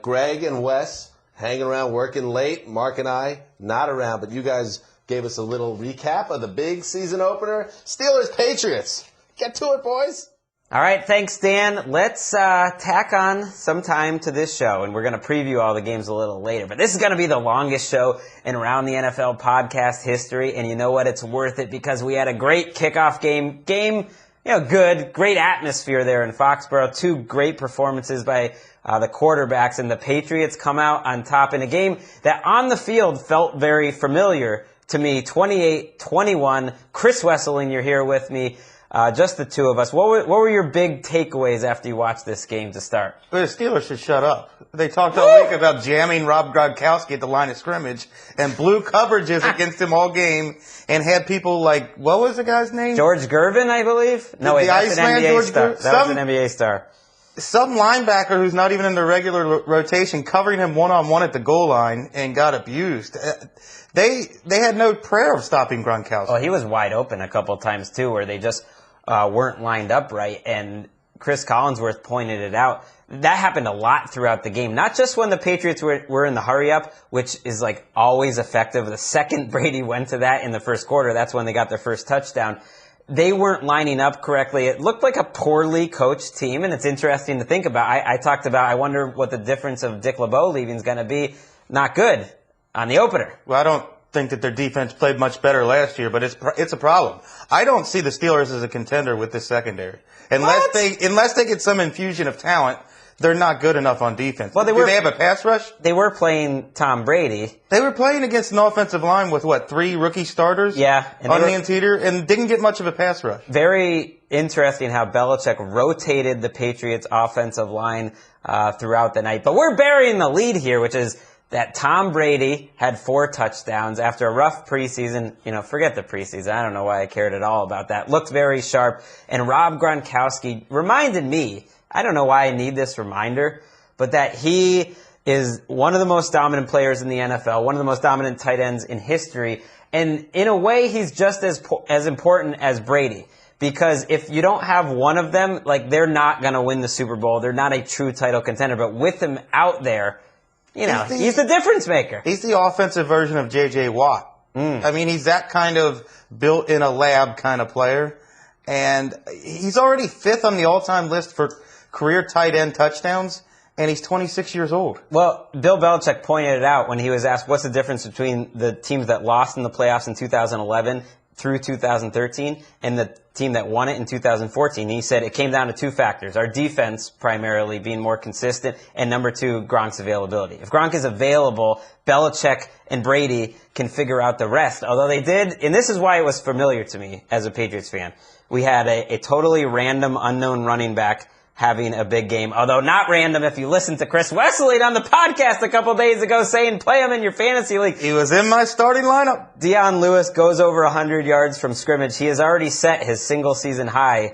Greg and Wes hanging around, working late. Mark and I not around, but you guys gave us a little recap of the big season opener. Steelers Patriots. Get to it, boys. All right, thanks, Dan. Let's tack on some time to this show, and we're going to preview all the games a little later. But this is going to be the longest show in Around the NFL podcast history, and you know what? It's worth it because we had a great kickoff game. Good, great atmosphere there in Foxborough. Two great performances by the quarterbacks, and the Patriots come out on top in a game that on the field felt very familiar to me. 28-21. Chris Wesseling, you're here with me. Just the two of us. What were your big takeaways after you watched this game to start? The Steelers should shut up. They talked all week about jamming Rob Gronkowski at the line of scrimmage and blew coverages against him all game and had people like, what was the guy's name? George Gervin, I believe? No, wait, that's an Iceman, NBA George star. Gervin? That was an NBA star. Some linebacker who's not even in the regular rotation covering him one-on-one at the goal line and got abused. They had no prayer of stopping Gronkowski. Well, he was wide open a couple times, too, where they just weren't lined up right, and Chris Collinsworth pointed it out. That happened a lot throughout the game, not just when the Patriots were in the hurry-up, which is like always effective. The second Brady went to that in the first quarter, that's when they got their first touchdown. They weren't lining up correctly. It looked like a poorly coached team, and it's interesting to think about. I talked about, I wonder what the difference of Dick LeBeau leaving is going to be. Not good on the opener. Well, I don't think that their defense played much better last year, but it's a problem. I don't see the Steelers as a contender with this secondary unless they get some infusion of talent they're not good enough on defense. Well, Do they have a pass rush? They were playing Tom Brady. They were playing against an offensive line with, 3 rookie starters? Yeah. On the interior, and didn't get much of a pass rush. Very interesting how Belichick rotated the Patriots' offensive line throughout the night. But we're burying the lead here, which is that Tom Brady had 4 touchdowns after a rough preseason. Forget the preseason. I don't know why I cared at all about that. Looked very sharp. And Rob Gronkowski reminded me, I don't know why I need this reminder, but that he is one of the most dominant players in the NFL, one of the most dominant tight ends in history. And in a way, he's just as important as Brady. Because if you don't have one of them, they're not going to win the Super Bowl. They're not a true title contender. But with him out there, he's the difference maker. He's the offensive version of J.J. Watt. I mean, he's that kind of built in a lab kind of player. And he's already 5th on the all-time list for career tight end touchdowns, and he's 26 years old. Well, Bill Belichick pointed it out when he was asked what's the difference between the teams that lost in the playoffs in 2011 through 2013 and the team that won it in 2014. He said it came down to 2 factors. Our defense primarily being more consistent, and number 2, Gronk's availability. If Gronk is available, Belichick and Brady can figure out the rest. Although they did, and this is why it was familiar to me as a Patriots fan. We had a totally random, unknown running back having a big game. Although not random if you listen to Chris Wesseling on the podcast a couple days ago saying play him in your fantasy league. He was in my starting lineup. Dion Lewis goes over 100 yards from scrimmage. He has already set his single season high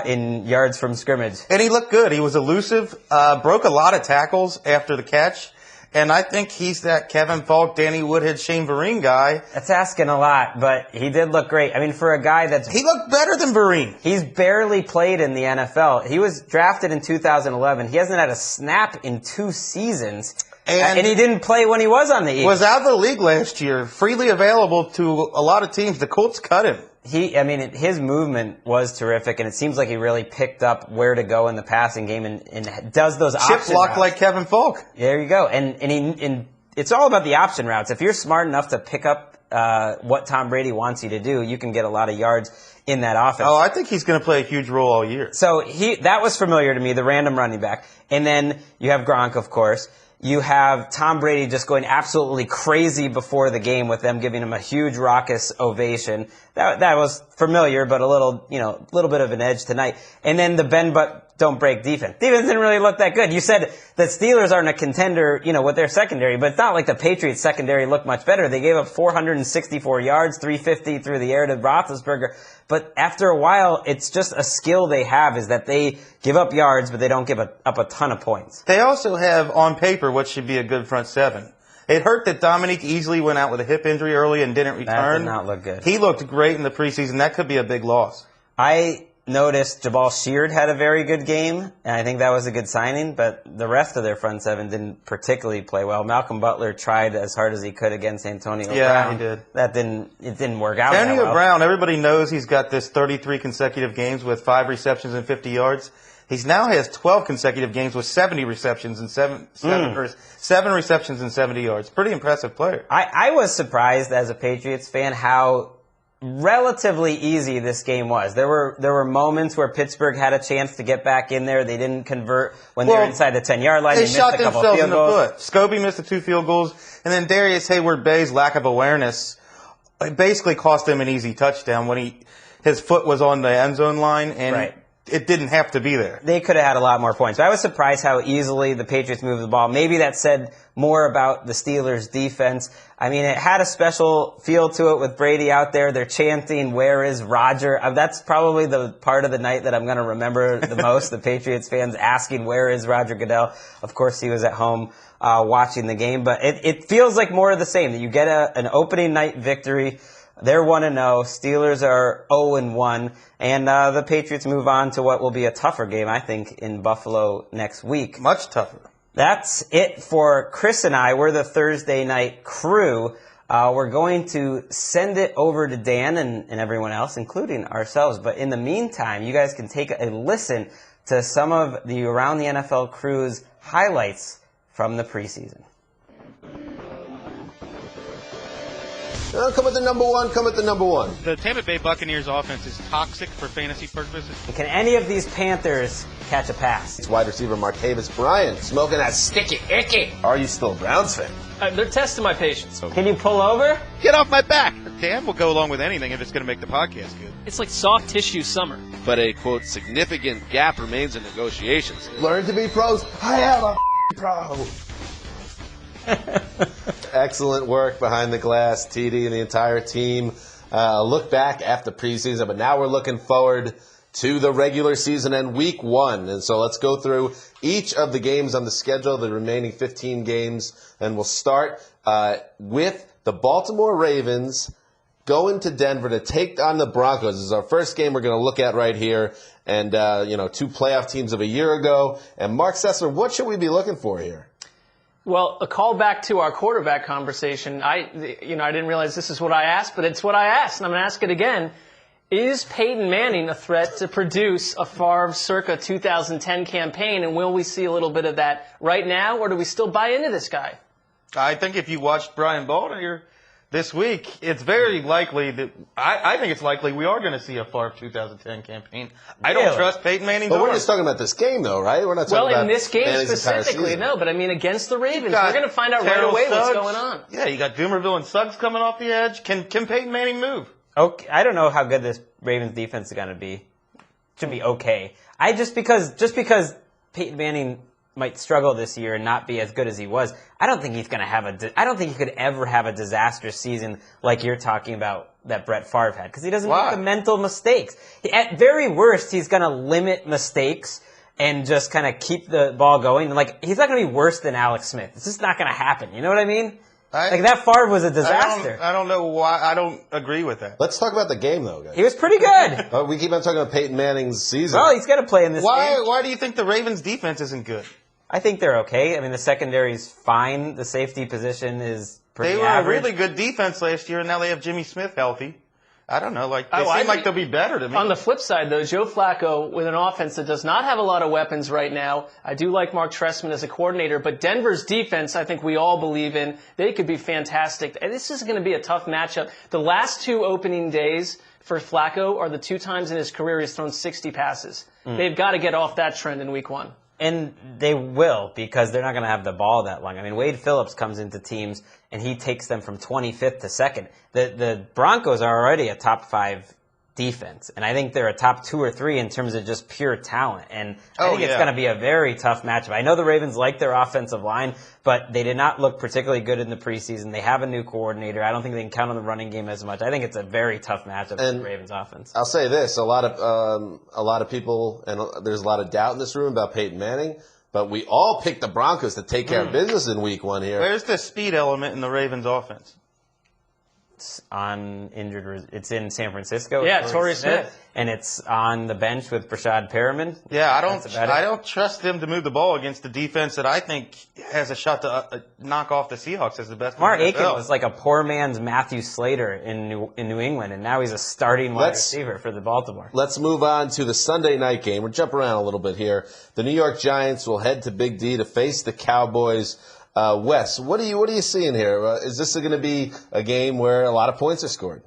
in yards from scrimmage. And he looked good. He was elusive, broke a lot of tackles after the catch. And I think he's that Kevin Falk, Danny Woodhead, Shane Vereen guy. That's asking a lot, but he did look great. I mean, for a guy He looked better than Vereen. He's barely played in the NFL. He was drafted in 2011. He hasn't had a snap in 2 seasons. And he didn't play when he was on the Eagles. Was out of the league last year, freely available to a lot of teams. The Colts cut him. His movement was terrific, and it seems like he really picked up where to go in the passing game and does those option routes. Chip block like Kevin Falk. There you go. And it's all about the option routes. If you're smart enough to pick up what Tom Brady wants you to do, you can get a lot of yards in that offense. Oh, I think he's going to play a huge role all year. So that was familiar to me, the random running back. And then you have Gronk, of course. You have Tom Brady just going absolutely crazy before the game with them giving him a huge raucous ovation. That was familiar, but a little bit of an edge tonight. And then the bend but don't break defense. Defense didn't really look that good. You said the Steelers aren't a contender, with their secondary, but it's not like the Patriots secondary looked much better. They gave up 464 yards, 350 through the air to Roethlisberger. But after a while, it's just a skill they have is that they give up yards, but they don't give up a ton of points. They also have, on paper, what should be a good front 7. It hurt that Dominique Easley went out with a hip injury early and didn't return. That did not look good. He looked great in the preseason. That could be a big loss. I noticed Jabal Sheard had a very good game, and I think that was a good signing, but the rest of their front 7 didn't particularly play well. Malcolm Butler tried as hard as he could against Antonio Brown. Yeah, he did. It didn't work out Antonio well. Brown, everybody knows he's got this 33 consecutive games with 5 receptions and 50 yards. He now has 12 consecutive games with 70 receptions and 7 receptions and 70 yards. Pretty impressive player. I was surprised as a Patriots fan how relatively easy this game was. There were moments where Pittsburgh had a chance to get back in there. They didn't convert when they were inside the 10-yard line. They missed shot a couple themselves field in the goals. foot. Scobie missed the 2 field goals, and then Darius Hayward-Bay's lack of awareness basically cost him an easy touchdown when his foot was on the end zone line, and it didn't have to be there. They could have had a lot more points. But I was surprised how easily the Patriots moved the ball. Maybe that said more about the Steelers' defense. I mean, it had a special feel to it with Brady out there. They're chanting, "Where is Roger?" That's probably the part of the night that I'm going to remember the most, the Patriots fans asking, "Where is Roger Goodell?" Of course, he was at home watching the game. But it feels like more of the same, that you get an opening night victory. They're 1-0. Steelers are 0-1. And the Patriots move on to what will be a tougher game, I think, in Buffalo next week. Much tougher. That's it for Chris and I. We're the Thursday night crew. We're going to send it over to Dan and everyone else, including ourselves. But in the meantime, you guys can take a listen to some of the Around the NFL crew's highlights from the preseason. Come at the number one. Come at the number one. The Tampa Bay Buccaneers offense is toxic for fantasy purposes. Can any of these Panthers catch a pass? It's wide receiver Martavis Bryant smoking that sticky icky. Are you still a Browns fan? They're testing my patience. Can you pull over? Get off my back! Dan will go along with anything if it's going to make the podcast good. It's like soft tissue summer. But a, quote, significant gap remains in negotiations. Learn to be pros. I am a pro. Excellent work behind the glass, TD and the entire team. Look back after preseason, but now we're looking forward to the regular season and week 1. And so let's go through each of the games on the schedule, the remaining 15 games, and we'll start with the Baltimore Ravens going to Denver to take on the Broncos. This is our first game we're going to look at right here. And, 2 playoff teams of a year ago. And Marc Sessler, what should we be looking for here? Well, a call back to our quarterback conversation. I didn't realize this is what I asked, but it's what I asked, and I'm going to ask it again. Is Peyton Manning a threat to produce a Favre circa 2010 campaign, and will we see a little bit of that right now, or do we still buy into this guy? I think if you watched Brian Baltimore this week, it's very likely that I think it's likely we are going to see a Favre 2010 campaign. I don't trust Peyton Manning. But we're just talking about this game, though, right? We're not talking about in this game Manning's specifically, no. But I mean, against the Ravens, we're going to find out right away what's going on. Yeah, you got Doomerville and Suggs coming off the edge. Can Peyton Manning move? Okay, I don't know how good this Ravens defense is going to be. Should be okay. Just because Peyton Manning might struggle this year and not be as good as he was, I don't think he's going to I don't think he could ever have a disastrous season like you're talking about that Brett Favre had, because he doesn't make the mental mistakes. At very worst, he's going to limit mistakes and just kind of keep the ball going. Like, he's not going to be worse than Alex Smith. It's just not going to happen. You know what I mean? That Favre was a disaster. I don't know why. I don't agree with that. Let's talk about the game, though, guys. He was pretty good. We keep on talking about Peyton Manning's season. Well, he's got to play in this game. Why do you think the Ravens' defense isn't good? I think they're okay. I mean, the secondary's fine. The safety position is pretty average. A really good defense last year, and now they have Jimmy Smith healthy. I don't know. They seem like they'll be better to me. On the flip side, though, Joe Flacco with an offense that does not have a lot of weapons right now. I do like Mark Trestman as a coordinator, but Denver's defense, I think we all believe in. They could be fantastic. And this is going to be a tough matchup. The last 2 opening days for Flacco are the 2 times in his career he's thrown 60 passes. They've got to get off that trend in week 1. And they will, because they're not going to have the ball that long. I mean, Wade Phillips comes into teams, and he takes them from 25th to 2nd. The Broncos are already a top 5 defense, and I think they're a top 2 or 3 in terms of just pure talent. And I think it's going to be a very tough matchup. I know the Ravens like their offensive line, but they did not look particularly good in the preseason. They have a new coordinator. I don't think they can count on the running game as much. I think it's a very tough matchup for the Ravens offense. I'll say this: a lot of people, and there's a lot of doubt in this room about Peyton Manning. But we all picked the Broncos to take care of business in week 1 here. Where's the speed element in the Ravens offense? It's on injured. It's in San Francisco. Yeah, Torrey Smith. And it's on the bench with Brashad Perriman. Yeah, I don't trust them to move the ball against the defense that I think has a shot to knock off the Seahawks as the best. Mark Aiken was like a poor man's Matthew Slater in New England, and now he's a starting wide receiver for the Baltimore. Let's move on to the Sunday night game. We'll jump around a little bit here. The New York Giants will head to Big D to face the Cowboys. Wes, what are you seeing here? Is this going to be a game where a lot of points are scored?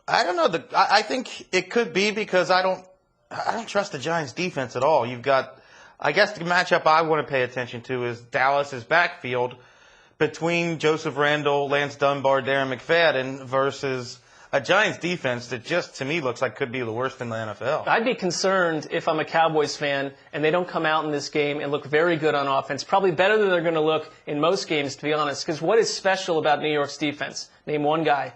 I don't know. I think it could be, because I don't trust the Giants' defense at all. You've got, I guess the matchup I want to pay attention to is Dallas's backfield between Joseph Randle, Lance Dunbar, Darren McFadden versus a Giants defense that just, to me, looks like could be the worst in the NFL. I'd be concerned if I'm a Cowboys fan and they don't come out in this game and look very good on offense. Probably better than they're going to look in most games, to be honest. Because what is special about New York's defense? Name one guy.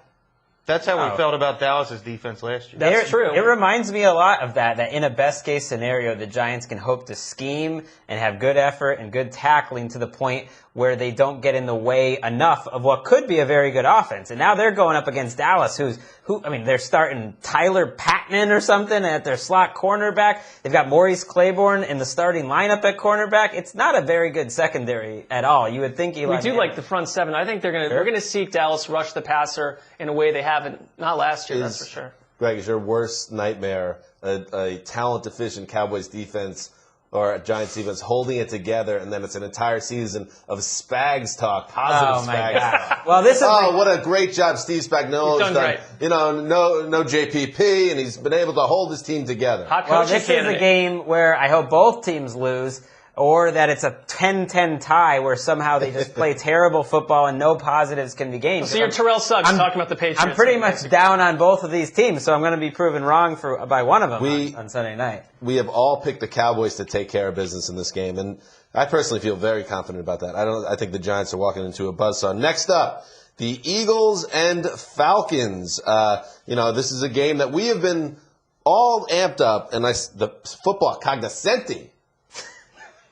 That's how we felt about Dallas's defense last year. That's true. It reminds me a lot of that in a best-case scenario, the Giants can hope to scheme and have good effort and good tackling to the point where they don't get in the way enough of what could be a very good offense. And now they're going up against Dallas, they're starting Tyler Patton or something at their slot cornerback. They've got Maurice Claiborne in the starting lineup at cornerback. It's not a very good secondary at all. You would think Eli. We do like the front 7. I think they're going to seek Dallas rush the passer in a way they haven't, not last year, that's for sure. Greg, is your worst nightmare a talent-deficient Cowboys defense or Giants defense holding it together, and then it's an entire season of Spags talk, positive Spags talk. Well, this is what a great job Steve Spagnuolo has done. Great. You know, no JPP, and he's been able to hold his team together. Well, this is a game where I hope both teams lose, or that it's a 10-10 tie where somehow they just play terrible football and no positives can be gained. So you're Terrell Suggs talking about the Patriots. I'm pretty much down on both of these teams, so I'm going to be proven wrong by one of them on Sunday night. We have all picked the Cowboys to take care of business in this game, and I personally feel very confident about that. I think the Giants are walking into a buzzsaw. Next up, the Eagles and Falcons. This is a game that we have been all amped up, and the football cognoscenti.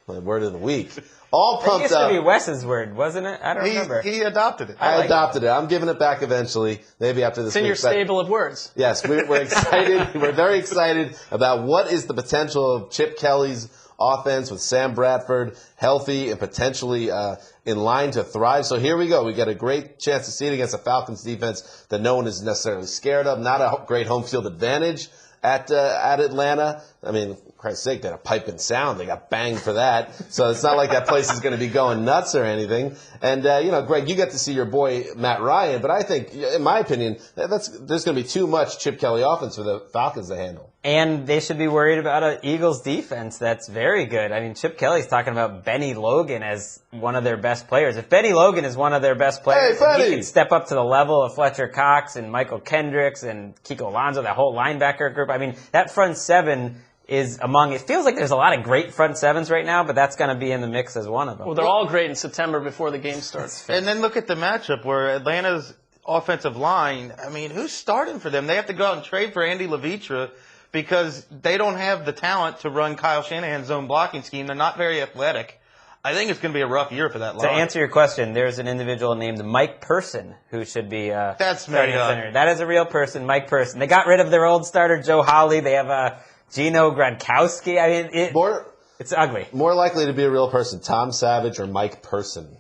My word of the week. All pumped up. It used to be Wes's word, wasn't it? I don't remember. He adopted it. I adopted it. I'm giving it back eventually, maybe after this week. It's in your stable of words. Yes, we're excited. We're very excited about what is the potential of Chip Kelly's offense with Sam Bradford healthy and potentially in line to thrive. So here we go. We got a great chance to see it against a Falcons defense that no one is necessarily scared of. Not a great home field advantage at Atlanta. I mean, for Christ's sake, they had a pipe and sound. They got banged for that. So it's not like that place is going to be going nuts or anything. And, Greg, you get to see your boy Matt Ryan. But I think, in my opinion, there's going to be too much Chip Kelly offense for the Falcons to handle. And they should be worried about an Eagles defense that's very good. I mean, Chip Kelly's talking about Benny Logan as one of their best players. If Benny Logan is one of their best players, he can step up to the level of Fletcher Cox and Michael Kendricks and Kiko Alonso, that whole linebacker group. I mean, that front seven is it feels like there's a lot of great front sevens right now, but that's going to be in the mix as one of them. Well, they're all great in September before the game starts. And then look at the matchup where Atlanta's offensive line, I mean, who's starting for them? They have to go out and trade for Andy Levitra because they don't have the talent to run Kyle Shanahan's zone blocking scheme. They're not very athletic. I think it's going to be a rough year for that line. To answer your question, there's an individual named Mike Person who should be that's starting center. That is a real person, Mike Person. They got rid of their old starter, Joe Hawley. They have Gino Gradkowski. I mean, it's ugly. More likely to be a real person, Tom Savage or Mike Person.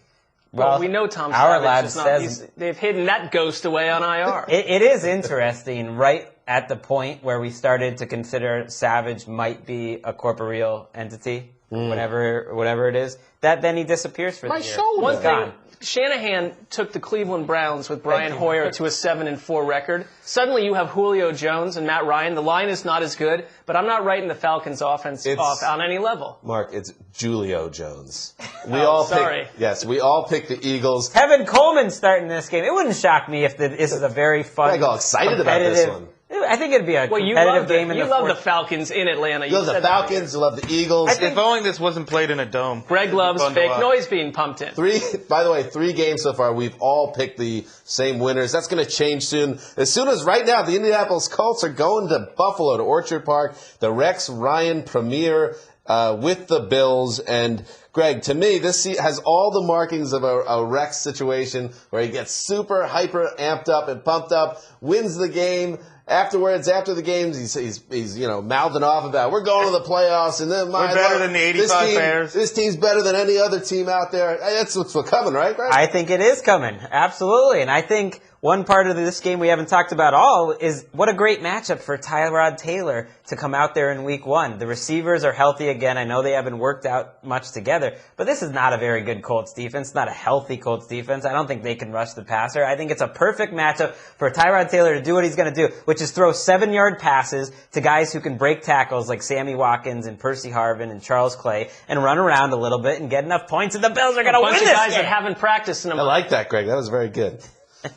Well, we know Tom Savage. They've hidden that ghost away on IR. It is interesting, right at the point where we started to consider Savage might be a corporeal entity, whatever it is, that then he disappears for the year. One thing, Shanahan took the Cleveland Browns with Brian Hoyer to a 7-4 record. Suddenly you have Julio Jones and Matt Ryan. The line is not as good, but I'm not writing the Falcons offense off on any level. Mark, it's Julio Jones. We we all picked the Eagles. Kevin Coleman starting this game. It wouldn't shock me if this is a very fun, I got excited about this one. I think it'd be a competitive game. You love the Falcons in Atlanta. You love the Falcons. You love the Eagles. If only this wasn't played in a dome. Greg loves fake noise being pumped in. By the way, 3 games so far. We've all picked the same winners. That's going to change soon. As soon as right now, the Indianapolis Colts are going to Buffalo, to Orchard Park, the Rex Ryan premiere with the Bills. And Greg, to me, this has all the markings of a Rex situation where he gets super hyper amped up and pumped up, wins the game. Afterwards, after the games, he's mouthing off about we're going to the playoffs and then we're better than the 85 Bears. This team's better than any other team out there. That's what's coming, right, Greg? I think it is coming, absolutely. And I think one part of this game we haven't talked about all is what a great matchup for Tyrod Taylor to come out there in week 1. The receivers are healthy again. I know they haven't worked out much together, but this is not a very good Colts defense, not a healthy Colts defense. I don't think they can rush the passer. I think it's a perfect matchup for Tyrod Taylor to do what he's going to do, which is throw 7-yard passes to guys who can break tackles like Sammy Watkins and Percy Harvin and Charles Clay and run around a little bit and get enough points, and the Bills are going to win this game. A bunch of guys that haven't practiced in a month. I like that, Greg. That was very good.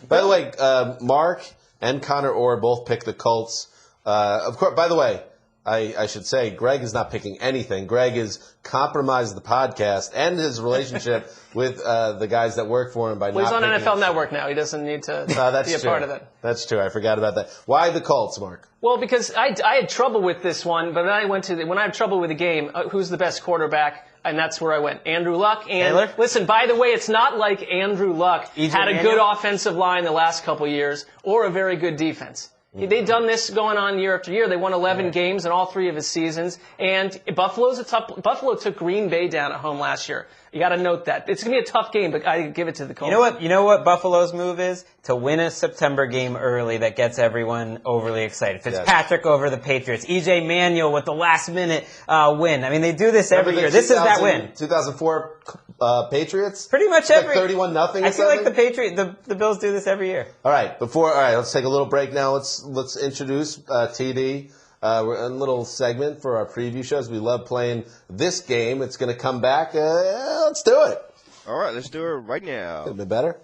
By the way, Mark and Connor Orr both picked the Colts. Of course, by the way, I should say Greg is not picking anything. Greg has compromised the podcast and his relationship with the guys that work for him by not he's on picking NFL Network now. He doesn't need to be a part of it. That's true. I forgot about that. Why the Colts, Mark? Well, because I had trouble with this one, but when I have trouble with a game, who's the best quarterback? And that's where I went. Andrew Luck. And Taylor? Listen, by the way, it's not like Andrew Luck had a good offensive line the last couple years or a very good defense. They've done this going on year after year. They won 11 games in all 3 of his seasons. And Buffalo took Green Bay down at home last year. You got to note that. It's going to be a tough game, but I give it to the Colts. You know what Buffalo's move is? To win a September game early that gets everyone overly excited. Fitzpatrick over the Patriots. E.J. Manuel with the last-minute win. I mean, they do this every year. This is that win. 2004 Patriots? Pretty much every... 31-0 I feel like the Bills do this every year. All right, let's take a little break now. Let's introduce TD. We're in a little segment for our preview shows. We love playing this game. It's going to come back. Let's do it. All right, let's do it right now. Could have been better.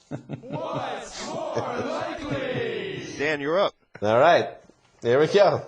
What's more likely? Dan, you're up. All right, here we go.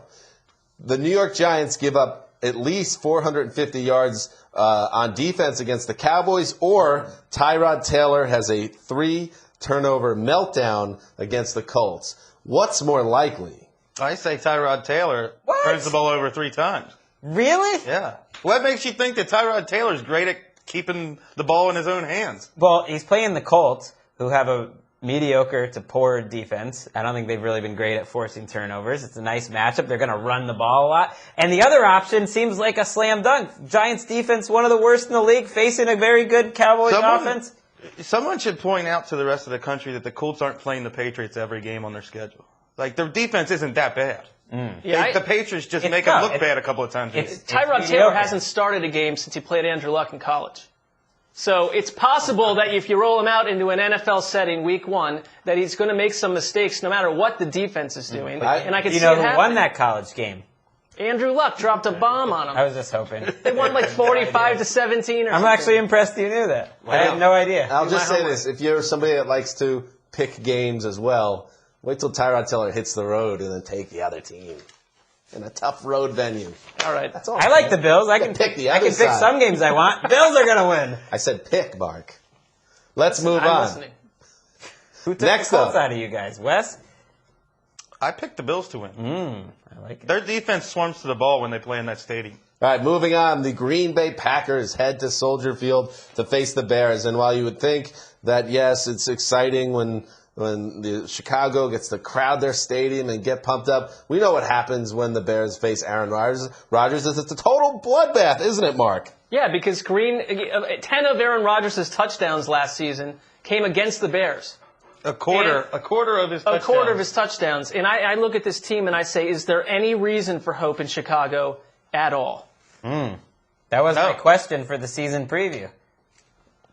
The New York Giants give up at least 450 yards on defense against the Cowboys, or Tyrod Taylor has a 3-turnover meltdown against the Colts. What's more likely? I say Tyrod Taylor turns the ball over 3 times. Really? Yeah. What makes you think that Tyrod Taylor's great at keeping the ball in his own hands? Well, he's playing the Colts, who have a mediocre to poor defense. I don't think they've really been great at forcing turnovers. It's a nice matchup. They're going to run the ball a lot. And the other option seems like a slam dunk. Giants defense, one of the worst in the league, facing a very good Cowboys offense. Someone should point out to the rest of the country that the Colts aren't playing the Patriots every game on their schedule. Like, their defense isn't that bad. Yeah, the Patriots just make them look bad a couple of times. Tyrod Taylor hasn't started a game since he played Andrew Luck in college. So it's possible that if you roll him out into an NFL setting week 1, that he's going to make some mistakes no matter what the defense is doing. And I can see it happening. Who won that college game? Andrew Luck dropped a bomb on him. I was just hoping. They won like 45-17 or I'm actually impressed you knew that. I had no idea. I'll just say this. If you're somebody that likes to pick games as well, wait till Tyrod Taylor hits the road and then take the other team in a tough road venue. All right. That's all. I like the Bills. I can pick some games I want. Bills are going to win. I said pick, Mark. Let's move I'm on. listening. Who took Next the Colts up. out of you guys? Wes? I picked the Bills to win. I like it. Their defense swarms to the ball when they play in that stadium. All right, moving on. The Green Bay Packers head to Soldier Field to face the Bears. And while you would think that, yes, it's exciting when the Chicago gets to crowd their stadium and get pumped up, we know what happens when the Bears face Aaron Rodgers. It's a total bloodbath, isn't it, Mark? Yeah, because 10 of Aaron Rodgers' touchdowns last season came against the Bears. A quarter of his touchdowns. A quarter of his touchdowns. And I look at this team and I say, is there any reason for hope in Chicago at all? That was my question for the season preview.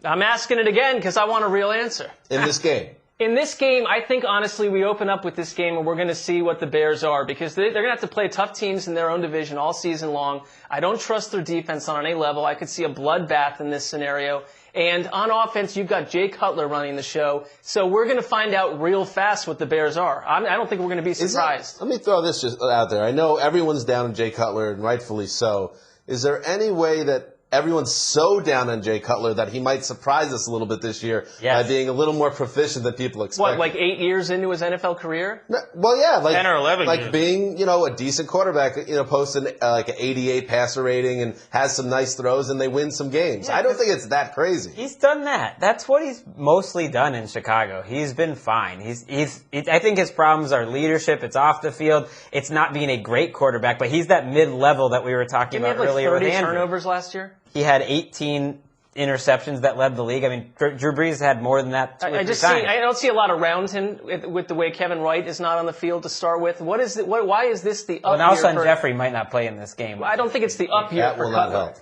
I'm asking it again because I want a real answer. In this game? In this game, I think, honestly, we open up with this game and we're going to see what the Bears are because they're going to have to play tough teams in their own division all season long. I don't trust their defense on any level. I could see a bloodbath in this scenario. And on offense, you've got Jay Cutler running the show. So we're going to find out real fast what the Bears are. I don't think we're going to be surprised. Let me throw this just out there. I know everyone's down on Jay Cutler, and rightfully so. Is there any way that everyone's so down on Jay Cutler that he might surprise us a little bit this year by being a little more proficient than people expect? What, like 8 years into his NFL career? No, well, yeah, like 10 or 11 like years. being, a decent quarterback, posting like an 88 passer rating and has some nice throws and they win some games. Yeah, I don't think it's that crazy. He's done that. That's what he's mostly done in Chicago. He's been fine. I think his problems are leadership. It's off the field. It's not being a great quarterback, but he's that mid-level that we were talking about earlier with Andrew. Didn't he have like 30 turnovers last year? He had 18 interceptions that led the league. I mean, Drew Brees had more than that. I don't see a lot around him with the way Kevin Wright is not on the field to start with. Why is this the up year? Well, Alshon Jeffrey might not play in this game. I don't think it's the up year That for will not Cutler. help.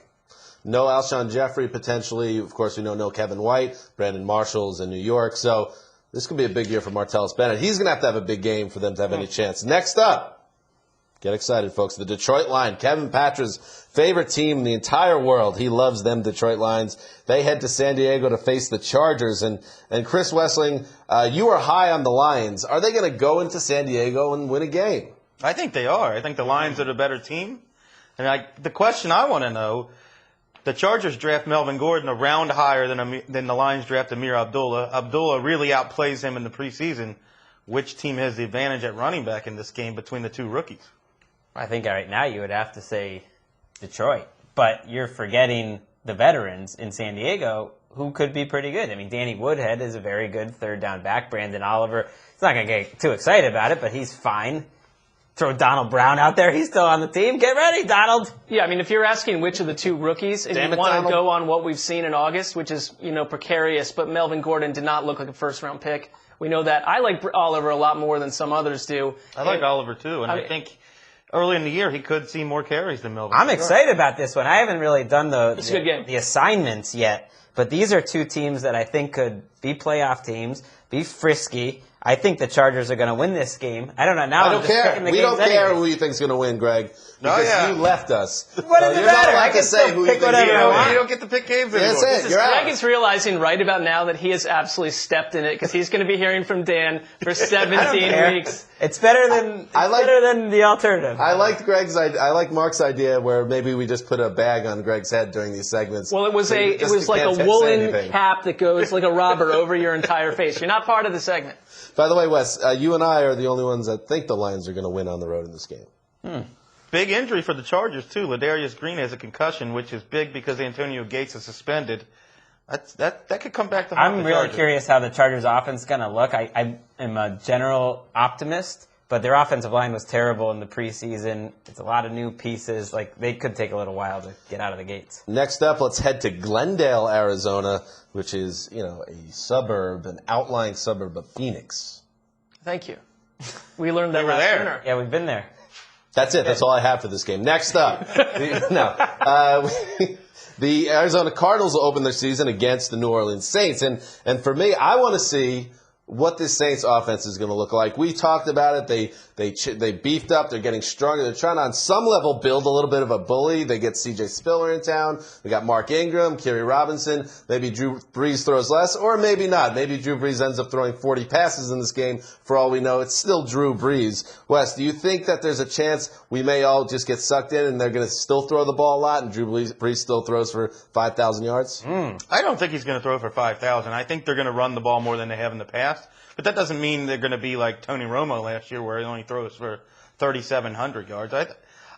No Alshon Jeffrey potentially. Of course, we know no Kevin White. Brandon Marshall's in New York. So this could be a big year for Martellus Bennett. He's going to have a big game for them to have any chance. Next up. Get excited, folks. The Detroit Lions, Kevin Patra's favorite team in the entire world. He loves them, Detroit Lions. They head to San Diego to face the Chargers. And Chris Wesseling, you are high on the Lions. Are they going to go into San Diego and win a game? I think they are. I think the Lions are the better team. And the question I want to know, the Chargers draft Melvin Gordon a round higher than the Lions draft Amir Abdullah. Abdullah really outplays him in the preseason. Which team has the advantage at running back in this game between the two rookies? I think right now you would have to say Detroit. But you're forgetting the veterans in San Diego who could be pretty good. I mean, Danny Woodhead is a very good third down back. Brandon Oliver, he's not going to get too excited about it, but he's fine. throw Donald Brown out there. He's still on the team. Get ready, Donald. Yeah, I mean, if you're asking which of the two rookies, and you want to go on what we've seen in August, which is, precarious, but Melvin Gordon did not look like a first-round pick. We know that. I like Oliver a lot more than some others do. I like Oliver, too, and I think early in the year he could see more carries than Melvin. I'm excited about this one. I haven't really done It's a good game. the assignments yet, but these are two teams that I think could be playoff teams, be frisky. I think the Chargers are going to win this game. I don't know. Now I don't care. We don't care who you think's going to win, Greg. Because you left us. What does it matter? I can say who you pick think whatever I want. You don't get to pick games anymore. That's it. You're out. Greg is realizing right about now that he has absolutely stepped in it because he's going to be hearing from Dan for 17 weeks. It's better than better than the alternative. I like Mark's idea where maybe we just put a bag on Greg's head during these segments. Well, it was like a woolen cap that goes like a robber over your entire face. You're not part of the segment. By the way, Wes, you and I are the only ones that think the Lions are going to win on the road in this game. Big injury for the Chargers, too. Ladarius Green has a concussion, which is big because Antonio Gates is suspended. That could come back to haunt I'm the really Chargers. curious how the Chargers' offense is going to look. I am a general optimist, but their offensive line was terrible in the preseason. It's a lot of new pieces. They could take a little while to get out of the gates. Next up, let's head to Glendale, Arizona, which is, an outlying suburb of Phoenix. Thank you. We learned that last winter. Yeah, we've been there. That's it. That's all I have for this game. Next up, the Arizona Cardinals will open their season against the New Orleans Saints. And for me, I want to see what this Saints offense is going to look like. We talked about it. They beefed up. They're getting stronger. They're trying to, on some level, build a little bit of a bully. They get C.J. Spiller in town. We got Mark Ingram, Kerry Robinson. Maybe Drew Brees throws less, or maybe not. Maybe Drew Brees ends up throwing 40 passes in this game. For all we know, it's still Drew Brees. Wes, do you think that there's a chance we may all just get sucked in and they're going to still throw the ball a lot and Drew Brees still throws for 5,000 yards? I don't think he's going to throw for 5,000. I think they're going to run the ball more than they have in the past. But that doesn't mean they're going to be like Tony Romo last year where he only throws for 3,700 yards.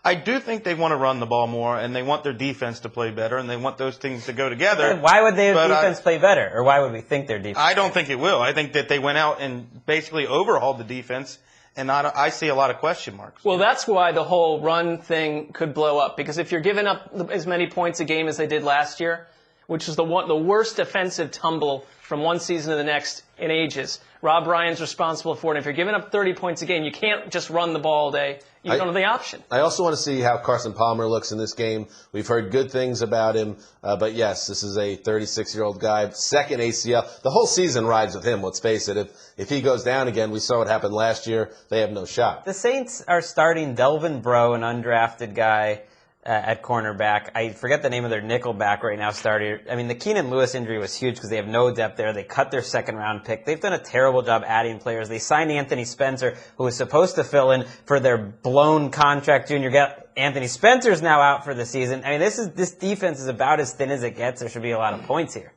I do think they want to run the ball more, and they want their defense to play better, and they want those things to go together. And why would their defense play better? Or why would we think their defense? I don't think it will. I think that they went out and basically overhauled the defense, and I see a lot of question marks. Well, that's why the whole run thing could blow up, because if you're giving up as many points a game as they did last year, which is the worst defensive tumble from one season to the next in ages. Rob Ryan's responsible for it. If you're giving up 30 points a game, you can't just run the ball all day. You don't have the option. I also want to see how Carson Palmer looks in this game. We've heard good things about him, but yes, this is a 36-year-old guy, second ACL. The whole season rides with him, let's face it. If he goes down again, we saw what happened last year, they have no shot. The Saints are starting Delvin Breaux, an undrafted guy, at cornerback. I forget the name of their nickel back right now. The Keenan Lewis injury was huge because they have no depth there. They cut their second-round pick. They've done a terrible job adding players. They signed Anthony Spencer, who was supposed to fill in for their blown contract junior. Anthony Spencer's now out for the season. This defense is about as thin as it gets. There should be a lot of points here.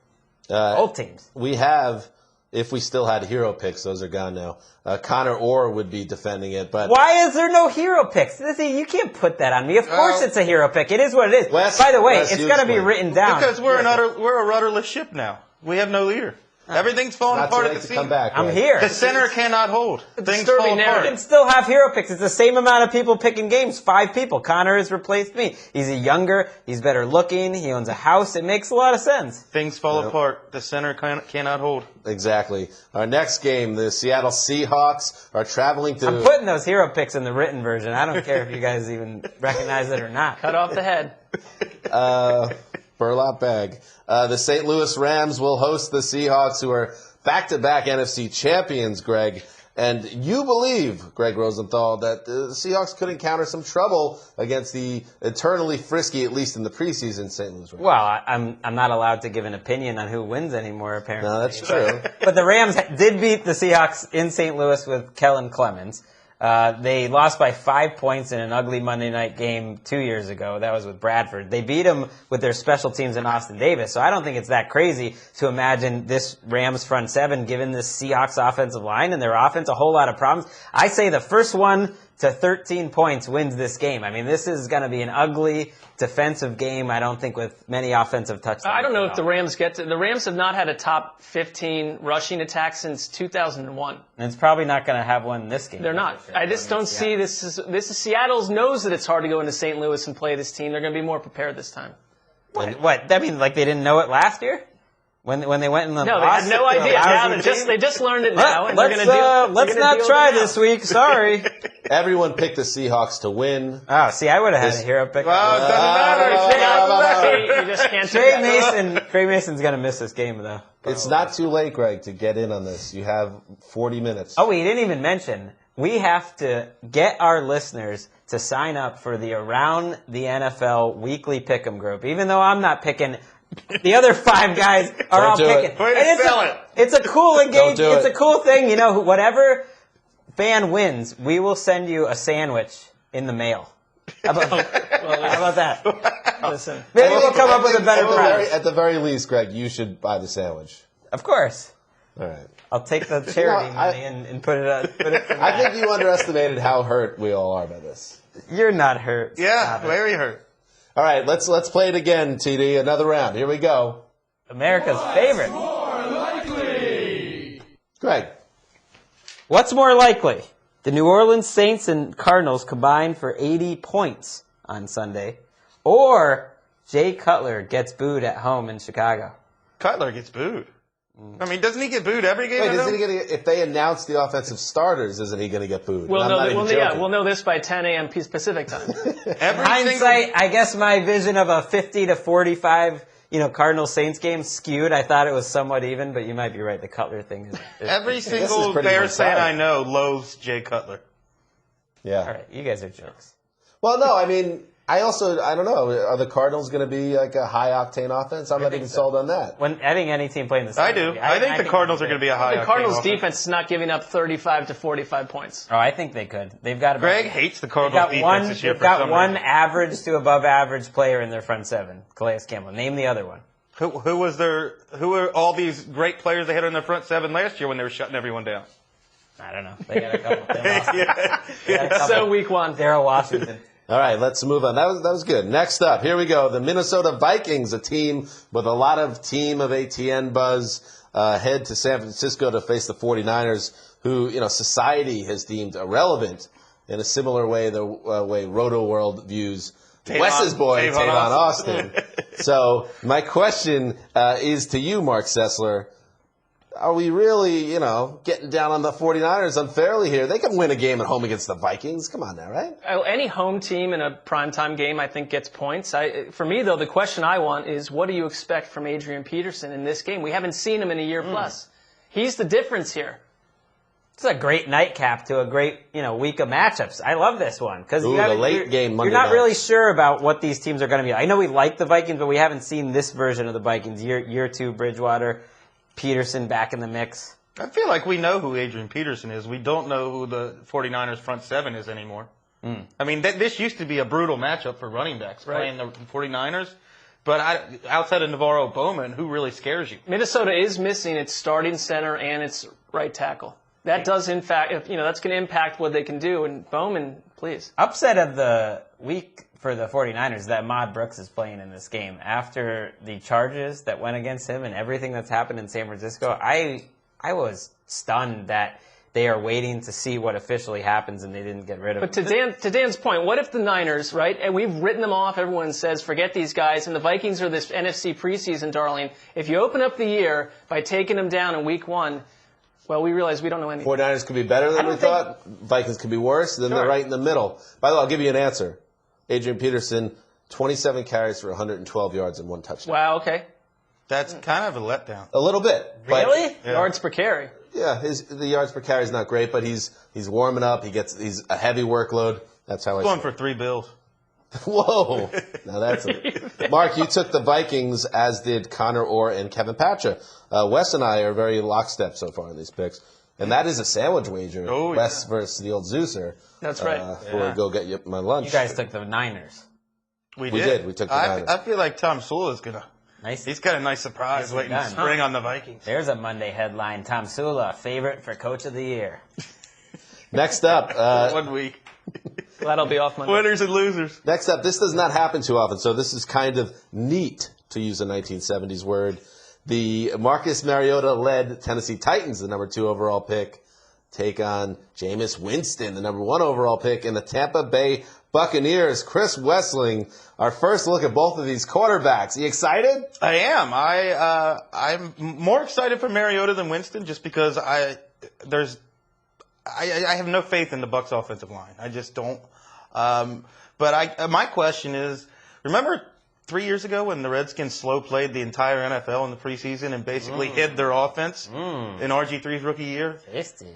Both teams. We have, if we still had hero picks, those are gone now. Connor Orr would be defending it, but why is there no hero picks? You can't put that on me. Of course, it's a hero pick. It is what it is. By the way, it's got to be written down because we're a rudderless ship now. We have no leader. Everything's falling apart at the seams. I'm here. The center cannot hold. Things fall apart. You can still have hero picks. It's the same amount of people picking games. 5 people. Connor has replaced me. He's he's better looking. He owns a house. It makes a lot of sense. Things fall apart. The center cannot hold. Exactly. Our next game, the Seattle Seahawks are traveling to... I'm putting those hero picks in the written version. I don't care if you guys even recognize it or not. Cut off the head. Burlap bag. The St. Louis Rams will host the Seahawks, who are back-to-back NFC champions, Greg. And you believe, Gregg Rosenthal, that the Seahawks could encounter some trouble against the eternally frisky, at least in the preseason, St. Louis Rams. Well, I'm not allowed to give an opinion on who wins anymore, apparently. No, that's true. But the Rams did beat the Seahawks in St. Louis with Kellen Clemens. They lost by 5 points in an ugly Monday night game 2 years ago. That was with Bradford. They beat them with their special teams in Austin Davis. So I don't think it's that crazy to imagine this Rams front seven giving this Seahawks offensive line and their offense a whole lot of problems. I say the first one to 13 points wins this game. I mean, this is going to be an ugly defensive game, I don't think, with many offensive touchdowns. I don't know if the Rams get to... The Rams have not had a top 15 rushing attack since 2001. And it's probably not going to have one this game. They're not. I just don't see this is Seattle knows that it's hard to go into St. Louis and play this team. They're going to be more prepared this time. What? That means like they didn't know it last year? When they went in the No, they had no idea. Now they just learned it now, and they're going to deal. Let's not try this week. Sorry. Everyone picked the Seahawks to win. Oh, see, I would have had a hero pick. Well, it doesn't matter. You just can't. Trey Mason's going to miss this game, though. It's not too late, Greg, to get in on this. You have 40 minutes. Oh, we didn't even mention, we have to get our listeners to sign up for the Around the NFL weekly pick'em group. Even though I'm not picking, the other 5 guys are all picking. It's a cool engagement. It's a cool thing. You know, whatever fan wins, we will send you a sandwich in the mail. How about that? Listen, maybe we'll come up with a better prize. At the very least, Greg, you should buy the sandwich. Of course. All right. I'll take the charity money and put it for I think you underestimated how hurt we all are by this. You're not hurt. Yeah, very hurt. All right, let's play it again, TD. Another round. Here we go. America's favorite. More likely. Greg. What's more likely? The New Orleans Saints and Cardinals combined for 80 points on Sunday, or Jay Cutler gets booed at home in Chicago. Cutler gets booed. I mean, doesn't he get booed every game? Wait, if they announce the offensive starters, isn't he going to get booed? we'll know this by 10 a.m. Pacific time. Hindsight, I guess my vision of a 50 to 45, Cardinals Saints game skewed. I thought it was somewhat even, but you might be right. The Cutler thing is every single Bears fan I know loathes Jay Cutler. Yeah. All right, you guys are jerks. Well, no, I mean, I don't know. Are the Cardinals going to be like a high-octane offense? I'm not even sold on that. I think any team playing the I do. I think the Cardinals are going to be a high-octane The Cardinals' offense. defense is not giving up 35 to 45 points. Oh, I think they could. They've got Greg hates the Cardinals' defense this year. They've got one average to above average player in their front seven, Calais Campbell. Name the other one. Who were all these great players they had in their front seven last year when they were shutting everyone down? I don't know. They got a couple. They lost. So week one. Daryl Washington. All right, let's move on. That was good. Next up, here we go. The Minnesota Vikings, a team with a lot of Team of ATN buzz, head to San Francisco to face the 49ers, who, society has deemed irrelevant in a similar way the way Roto World views Wes's boy, Tavon Austin. So my question is to you, Marc Sessler. Are we really, getting down on the 49ers unfairly here? They can win a game at home against the Vikings. Come on now, right? Any home team in a primetime game, I think, gets points. For me, though, the question I want is, what do you expect from Adrian Peterson in this game? We haven't seen him in a year plus. He's the difference here. It's a great nightcap to a great, week of matchups. I love this one because the late game Monday you're not night. Really sure about what these teams are going to be. I know we like the Vikings, but we haven't seen this version of the Vikings. Year 2, Bridgewater, Peterson back in the mix. I feel like we know who Adrian Peterson is. We don't know who the 49ers front seven is anymore. I mean, this used to be a brutal matchup for running backs playing the 49ers. But outside of Navarro Bowman, who really scares you? Minnesota is missing its starting center and its right tackle. That does, in fact, that's going to impact what they can do. And Bowman, please. Upset of the week for the 49ers that Ahmad Brooks is playing in this game. After the charges that went against him and everything that's happened in San Francisco, I was stunned that they are waiting to see what officially happens and they didn't get rid of him. But to Dan's point, what if the Niners, right, and we've written them off, everyone says, forget these guys, and the Vikings are this NFC preseason darling. If you open up the year by taking them down in week 1, well, we realize we don't know anything. 49ers could be better than we thought. Vikings could be worse. Then they're right in the middle. By the way, I'll give you an answer. Adrian Peterson, 27 carries for 112 yards and 1 touchdown. Wow, okay. That's kind of a letdown. A little bit. Really? But, Yards per carry. Yeah, the yards per carry is not great, but he's warming up. He's a heavy workload. That's how I see it. Going for $3 bills. Whoa. Now that's it. Mark, you took the Vikings, as did Connor Orr and Kevin Patra. Wes and I are very lockstep so far in these picks. And that is a sandwich wager. Oh, Wes versus the old Zeuser. That's right. For go get you my lunch. You guys took the Niners. We did. We took the Niners. I feel like Tom Sula is going to. Nice. He's got a nice surprise waiting to spring on the Vikings. There's a Monday headline. Tom Sula, favorite for Coach of the Year. Next up. 1 week. That'll be off Monday. Winners and losers. Next up, this does not happen too often, so this is kind of neat, to use a 1970s word. The Marcus Mariota-led Tennessee Titans, the number 2 overall pick, take on Jameis Winston, the number 1 overall pick, and the Tampa Bay Buccaneers. Chris Wesseling, our first look at both of these quarterbacks. You excited? I am. I'm more excited for Mariota than Winston just because I have no faith in the Bucs offensive line. I just don't. But my question is, remember 3 years ago when the Redskins slow played the entire NFL in the preseason and basically hid their offense in RG3's rookie year? Tasty.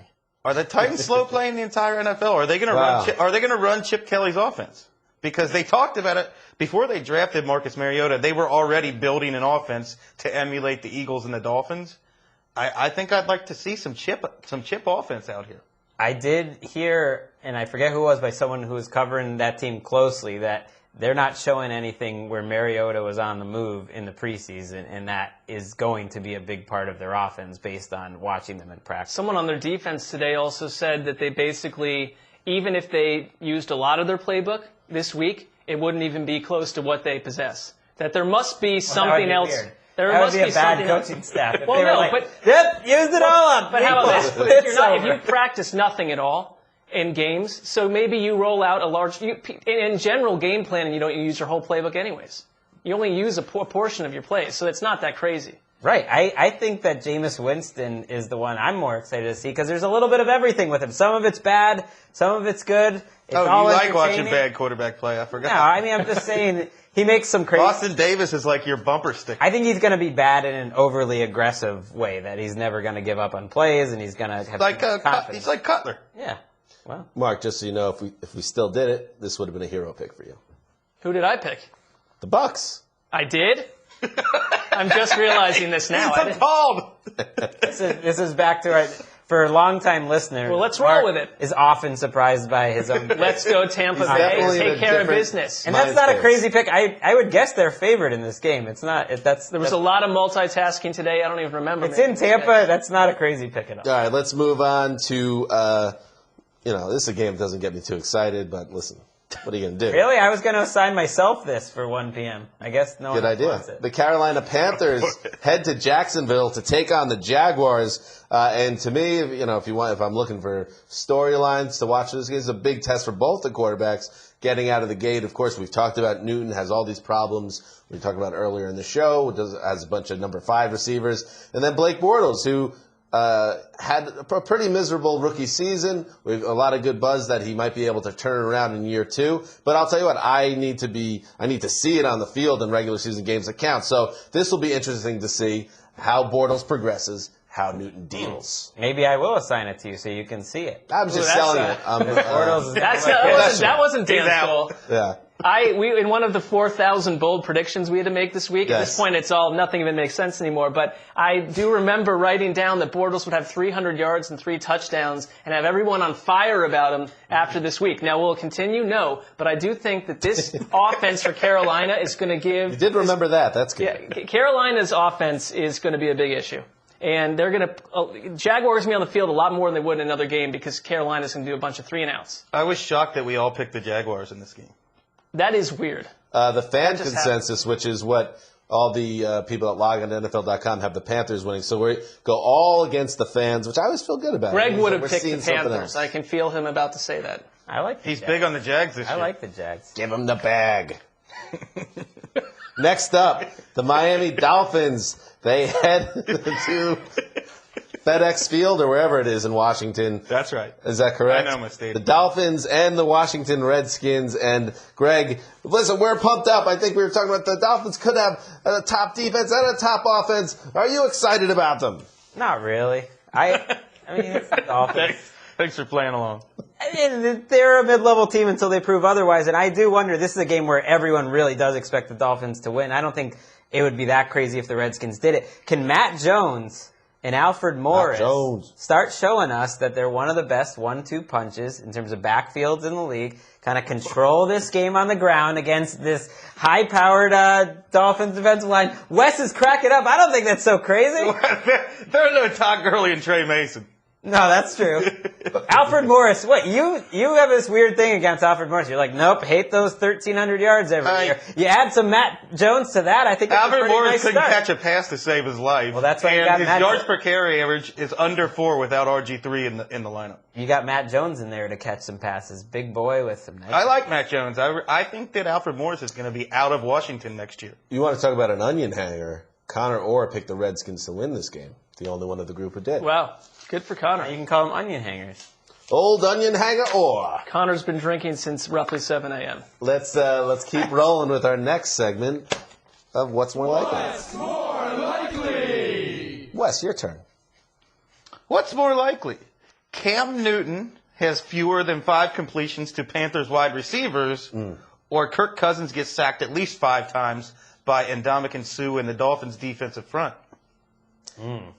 Are the Titans slow playing the entire NFL? Are they going to run Chip Kelly's offense? Because they talked about it before they drafted Marcus Mariota. They were already building an offense to emulate the Eagles and the Dolphins. I think I'd like to see some chip offense out here. I did hear, and I forget who it was, by someone who was covering that team closely, that they're not showing anything where Mariota was on the move in the preseason, and that is going to be a big part of their offense based on watching them in practice. Someone on their defense today also said that they basically, even if they used a lot of their playbook this week, it wouldn't even be close to what they possess. That there must be something else. Weird. There that must would be a bad something coaching else. staff. If Well, they were no, like, but yep, use it all on But how about this? people. If you practice nothing at all in games, so maybe you roll out a large. In general game planning, you don't use your whole playbook anyways. You only use a portion of your plays, so it's not that crazy. Right. I think that Jameis Winston is the one I'm more excited to see because there's a little bit of everything with him. Some of it's bad, some of it's good. It's all you like watching entertaining. bad quarterback play? I forgot. No, I mean, I'm just saying he makes some crazy. Austin Davis is like your bumper sticker. I think he's going to be bad in an overly aggressive way, that he's never going to give up on plays and he's going to have confidence. He's like Cutler. Yeah. Well, Mark, just so you know, if we still did it, this would have been a hero pick for you. Who did I pick? The Bucks. I did? I'm just realizing this now. He's appalled. this is back to our, for longtime listeners. Well, let's roll Mark with it. Is often surprised by his own. Let's go Tampa Bay. definitely in Take a care of different business. And that's not a crazy pick. I would guess they're favored in this game. It's not. There was a lot of multitasking today. I don't even remember. It's in Tampa. That's not a crazy pick at all. All right, let's move on to, this is a game that doesn't get me too excited, but listen, what are you going to do? Really? I was going to assign myself this for 1 p.m. I guess no one Good idea. wants it. The Carolina Panthers head to Jacksonville to take on the Jaguars. And to me, if I'm looking for storylines to watch this game, it's a big test for both the quarterbacks getting out of the gate. Of course, we've talked about Newton has all these problems we talked about earlier in the show. Has a bunch of number 5 receivers. And then Blake Bortles, who had a pretty miserable rookie season. We've a lot of good buzz that he might be able to turn around in year 2. But I'll tell you what, I need to see it on the field in regular season games that count. So this will be interesting to see how Bortles progresses, how Newton deals. Maybe I will assign it to you so you can see it. I'm just selling it. Bortles is That wasn't Dan's goal. Yeah. We in one of the 4,000 bold predictions we had to make this week. Yes. At this point, nothing even makes sense anymore. But I do remember writing down that Bortles would have 300 yards and 3 touchdowns and have everyone on fire about him after this week. Now, will it continue? No. But I do think that this offense for Carolina is going to give. You did remember that. That's good. Yeah, Carolina's offense is going to be a big issue. And they're going to Jaguars going to be on the field a lot more than they would in another game because Carolina's going to do a bunch of 3-and-outs. I was shocked that we all picked the Jaguars in this game. That is weird. The fan consensus, which is what all the people that log on to NFL.com have the Panthers winning. So we go all against the fans, which I always feel good about. Greg would have picked the Panthers. I can feel him about to say that. I like the He's Jags. big on the Jags this year. I like the Jags. Give him the bag. Next up, the Miami Dolphins. They head to FedEx Field or wherever it is in Washington. That's right. Is that correct? I know my state. The Dolphins and the Washington Redskins. And Greg, listen, we're pumped up. I think we were talking about the Dolphins could have a top defense and a top offense. Are you excited about them? Not really. I mean, it's the Dolphins. Thanks for playing along. I mean, they're a mid-level team until they prove otherwise. And I do wonder, this is a game where everyone really does expect the Dolphins to win. I don't think it would be that crazy if the Redskins did it. Can Matt Jones and Alfred Morris start showing us that they're one of the best 1-2 punches in terms of backfields in the league, kind of control this game on the ground against this high-powered Dolphins defensive line? Wes is cracking up. I don't think that's so crazy. There's no Todd Gurley and Trey Mason. No, that's true. Alfred Morris, what, you have this weird thing against Alfred Morris. You're like, nope, hate those 1,300 yards every year. You add some Matt Jones to that, I think it's Alfred a pretty Morris nice couldn't start. catch a pass to save his life. Well, that's why you got his Matt yards per carry average is under 4 without RG3 in the lineup. You got Matt Jones in there to catch some passes. Big boy with some nice. I like Matt Jones. I think that Alfred Morris is going to be out of Washington next year. You want to talk about an onion hanger? Connor Orr picked the Redskins to win this game. The only one of the group who did. Wow. Good for Connor. You can call them onion hangers. Old onion hanger Orr. Connor's been drinking since roughly 7 a.m. Let's keep rolling with our next segment of What's More Likely. What's more likely? Wes, your turn. What's more likely? Cam Newton has fewer than 5 completions to Panthers wide receivers, or Kirk Cousins gets sacked at least 5 times by Ndamukong Suh and the Dolphins' defensive front.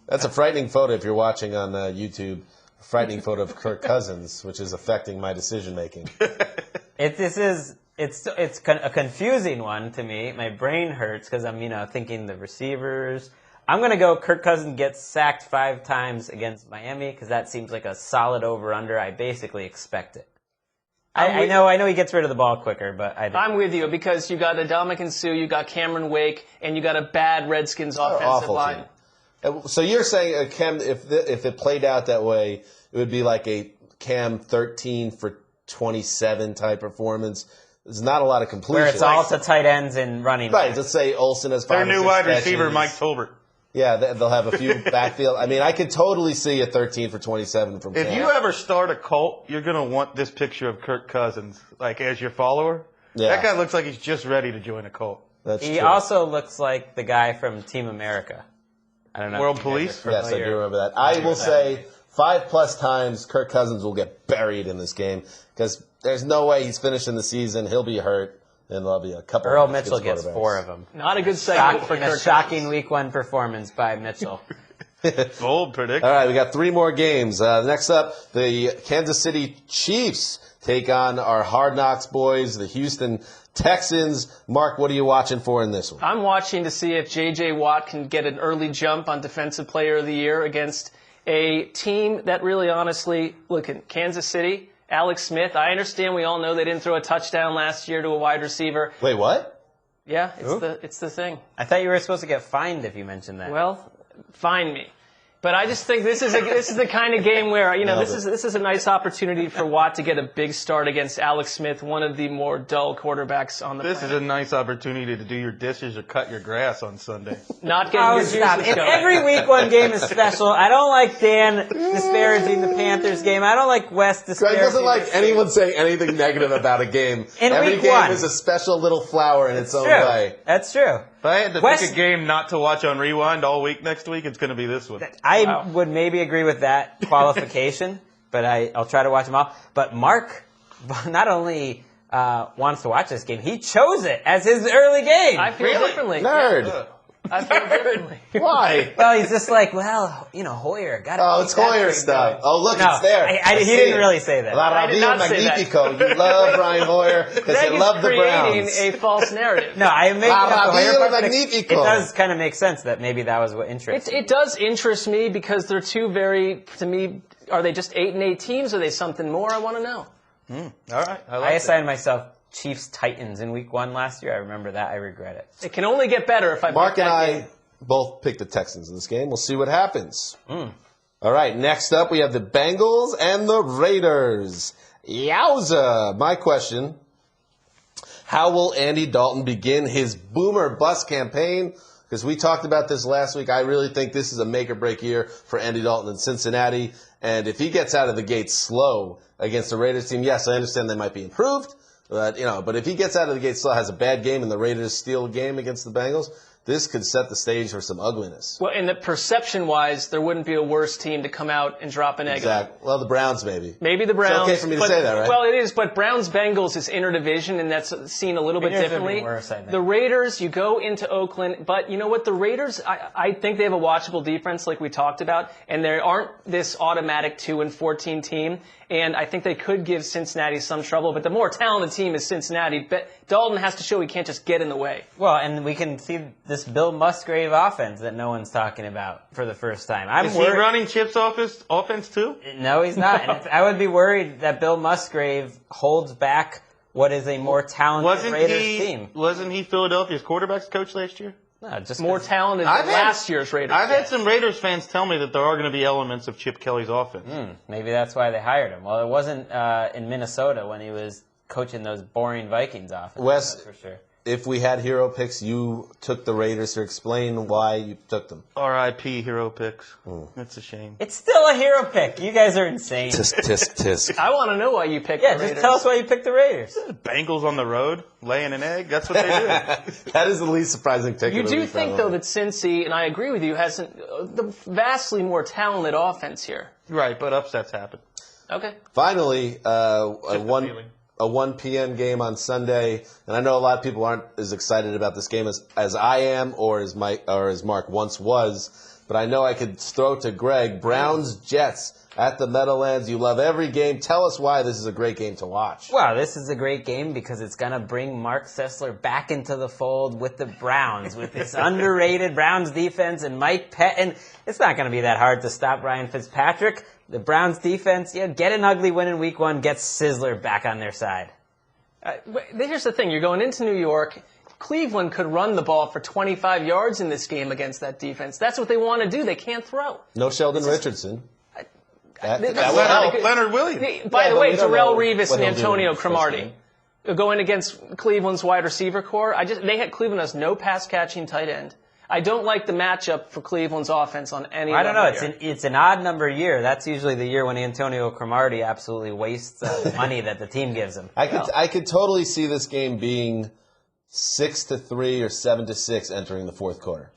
That's a frightening photo if you're watching on YouTube. A frightening photo of Kirk Cousins, which is affecting my decision making. It's a confusing one to me. My brain hurts because I'm thinking the receivers. I'm gonna go Kirk Cousins gets sacked 5 times against Miami because that seems like a solid over/under. I basically expect it. I know he gets rid of the ball quicker, but I'm with you because you got Ndamukong Suh, you got Cameron Wake, and you got a bad Redskins offensive line. Team. So you're saying, Cam, if it played out that way, it would be like a Cam 13 for 27 type performance. There's not a lot of completion. Where it's all to tight ends and running right, backs. let's say Olsen has 5 Their new wide receiver, Mike Tolbert. Yeah, they'll have a few backfield. I mean, I could totally see a 13 for 27 from Cam. If you ever start a cult, you're going to want this picture of Kirk Cousins, like, as your follower. Yeah. That guy looks like he's just ready to join a cult. He also looks like the guy from Team America. I don't know. World Police? Yes, I do remember that. I will say 5+ times Kirk Cousins will get buried in this game because there's no way he's finishing the season. He'll be hurt, and there'll be a couple. Earl Mitchell gets 4 of them. Not a good segment for Kirk. A shocking Week 1 performance by Mitchell. Bold prediction. All right, we got 3 more games. Next up, the Kansas City Chiefs take on our Hard Knocks boys, the Houston Texans. Mark, what are you watching for in this one? I'm watching to see if J.J. Watt can get an early jump on Defensive Player of the Year against a team that really honestly, look at Kansas City, Alex Smith. I understand we all know they didn't throw a touchdown last year to a wide receiver. Wait, what? Yeah, it's the thing. I thought you were supposed to get fined if you mentioned that. Well, fine me. But I just think this is the kind of game where this is a nice opportunity for Watt to get a big start against Alex Smith, one of the more dull quarterbacks on the planet. This is a nice opportunity to do your dishes or cut your grass on Sunday. Not getting your stop. juices going. Every Week 1 game is special. I don't like Dan disparaging the Panthers game. I don't like Wes disparaging. Greg doesn't like anyone saying anything negative about a game. Every Week game 1 is a special little flower in its own way. That's true. If I had to pick a game not to watch on Rewind all week next week, it's going to be this one. I would maybe agree with that qualification, but I'll try to watch them all. But Mark not only wants to watch this game, he chose it as his early game. I feel differently. Nerd. I feel differently. Why? Well, he's just like, Hoyer. Oh, it's Hoyer stuff. Oh, look, No, it's there. he didn't really say that. La I did Ravia not say that. Magnifico. You love Brian Hoyer because Greg you love is the creating Browns. a false narrative. No, I am making La up the Hoyer Ravia part, but Magnifico. it does kind of make sense that maybe that was what interested It does interest me because they're two very, to me, are they just 8-8 teams? Are they something more? I want to know. All right. I assigned myself Chiefs Titans in Week 1 last year. I remember that. I regret it. It can only get better if I Mark pick and that I game. both picked the Texans in this game. We'll see what happens. All right, next up we have the Bengals and the Raiders. Yowza! My question, how will Andy Dalton begin his boomer bust campaign? Because we talked about this last week. I really think this is a make-or-break year for Andy Dalton in Cincinnati. And if he gets out of the gate slow against the Raiders team, yes, I understand they might be improved. But if he gets out of the gate slow, has a bad game, and the Raiders steal a game against the Bengals, this could set the stage for some ugliness. Well, in the perception-wise, there wouldn't be a worse team to come out and drop an egg. Exactly. Well, the Browns maybe. Maybe the Browns. It's okay for me to say that, right? Well, it is, but Browns-Bengals is interdivision, and that's seen a little bit differently. Worse, I think. The Raiders, you go into Oakland, but you know what? The Raiders, I think they have a watchable defense like we talked about, and they aren't this automatic 2-14 team, and I think they could give Cincinnati some trouble, but the more talented team is Cincinnati. But Dalton has to show he can't just get in the way. Well, and we can see this this Bill Musgrave offense that no one's talking about for the first time. Is he running Chip's offense too? No, he's not. And I would be worried that Bill Musgrave holds back what is a more talented Raiders team. Wasn't he Philadelphia's quarterbacks coach last year? No, just more talented than last year's Raiders. I've had some Raiders fans tell me that there are going to be elements of Chip Kelly's offense. Maybe that's why they hired him. Well, it wasn't in Minnesota when he was coaching those boring Vikings offenses. Wes, that's for sure. If we had hero picks, you took the Raiders. So explain why you took them. R.I.P. hero picks. That's a shame. It's still a hero pick. You guys are insane. Tisk, tisk, tisk. I want to know why you picked the Raiders. Just tell us why you picked the Raiders. Bengals on the road, laying an egg. That's what they do. That is the least surprising pick. You do think, though, that Cincy, and I agree with you, has the vastly more talented offense here. Right, but upsets happen. Okay. Finally, a 1 p.m. game on Sunday, and I know a lot of people aren't as excited about this game as I am or as Mark once was, but I know I could throw to Greg. Browns-Jets at the Meadowlands. You love every game. Tell us why this is a great game to watch. Wow, this is a great game because it's going to bring Marc Sessler back into the fold with the Browns, with this underrated Browns defense and Mike Pettin. It's not going to be that hard to stop Ryan Fitzpatrick. The Browns defense, get an ugly win in week 1, get Sessler back on their side. Here's the thing. You're going into New York. Cleveland could run the ball for 25 yards in this game against that defense. That's what they want to do. They can't throw. No Sheldon Richardson. Leonard Williams. By the way, Darrelle Revis and Antonio Cromartie going against Cleveland's wide receiver core. Cleveland has no pass-catching tight end. I don't like the matchup for Cleveland's offense on any level. I don't know. It's an odd number year. That's usually the year when Antonio Cromartie absolutely wastes money that the team gives him. I could totally see this game being 6-3 or 7-6 entering the fourth quarter.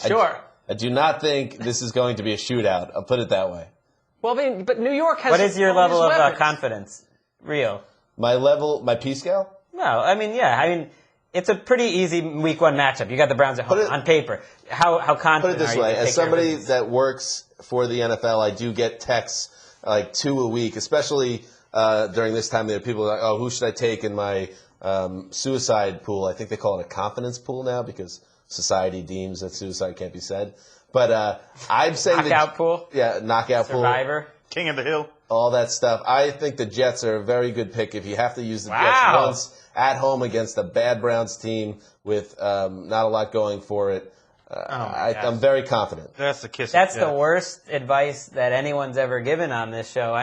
Sure. I do not think this is going to be a shootout. I'll put it that way. Well, but New York has. What is your level of confidence? Real. My P scale? No, it's a pretty easy week 1 matchup. You got the Browns at home on paper. How confident Put it this are you way: to as somebody that works for the NFL, I do get texts like 2 a week, especially during this time. There are people like, "Oh, who should I take in my suicide pool?" I think they call it a confidence pool now because society deems that suicide can't be said. But I'm saying knockout pool. Yeah, knockout pool. Survivor. King of the Hill. All that stuff. I think the Jets are a very good pick if you have to use the Jets once at home against a bad Browns team with not a lot going for it. I'm very confident. That's the kiss. That's the worst advice that anyone's ever given on this show.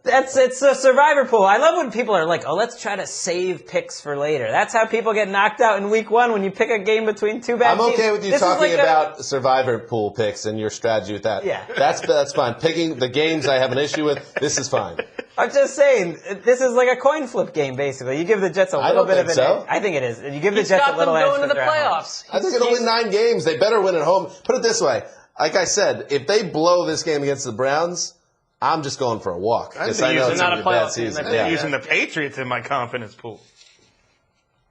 It's a survivor pool. I love when people are like, "Oh, let's try to save picks for later." That's how people get knocked out in week 1 when you pick a game between 2 bad teams. I'm okay with you talking about survivor pool picks and your strategy with that. Yeah, that's fine. Picking the games I have an issue with. This is fine. I'm just saying, this is like a coin flip game, basically. You give the Jets a little bit of an edge. I think it is. You give the Jets a little edge. Going to the playoffs. I think they'll win 9 games. They better win at home. Put it this way. Like I said, if they blow this game against the Browns, I'm just going for a walk. I'm I know it's not a bad playoff season. I'm using the Patriots in my confidence pool.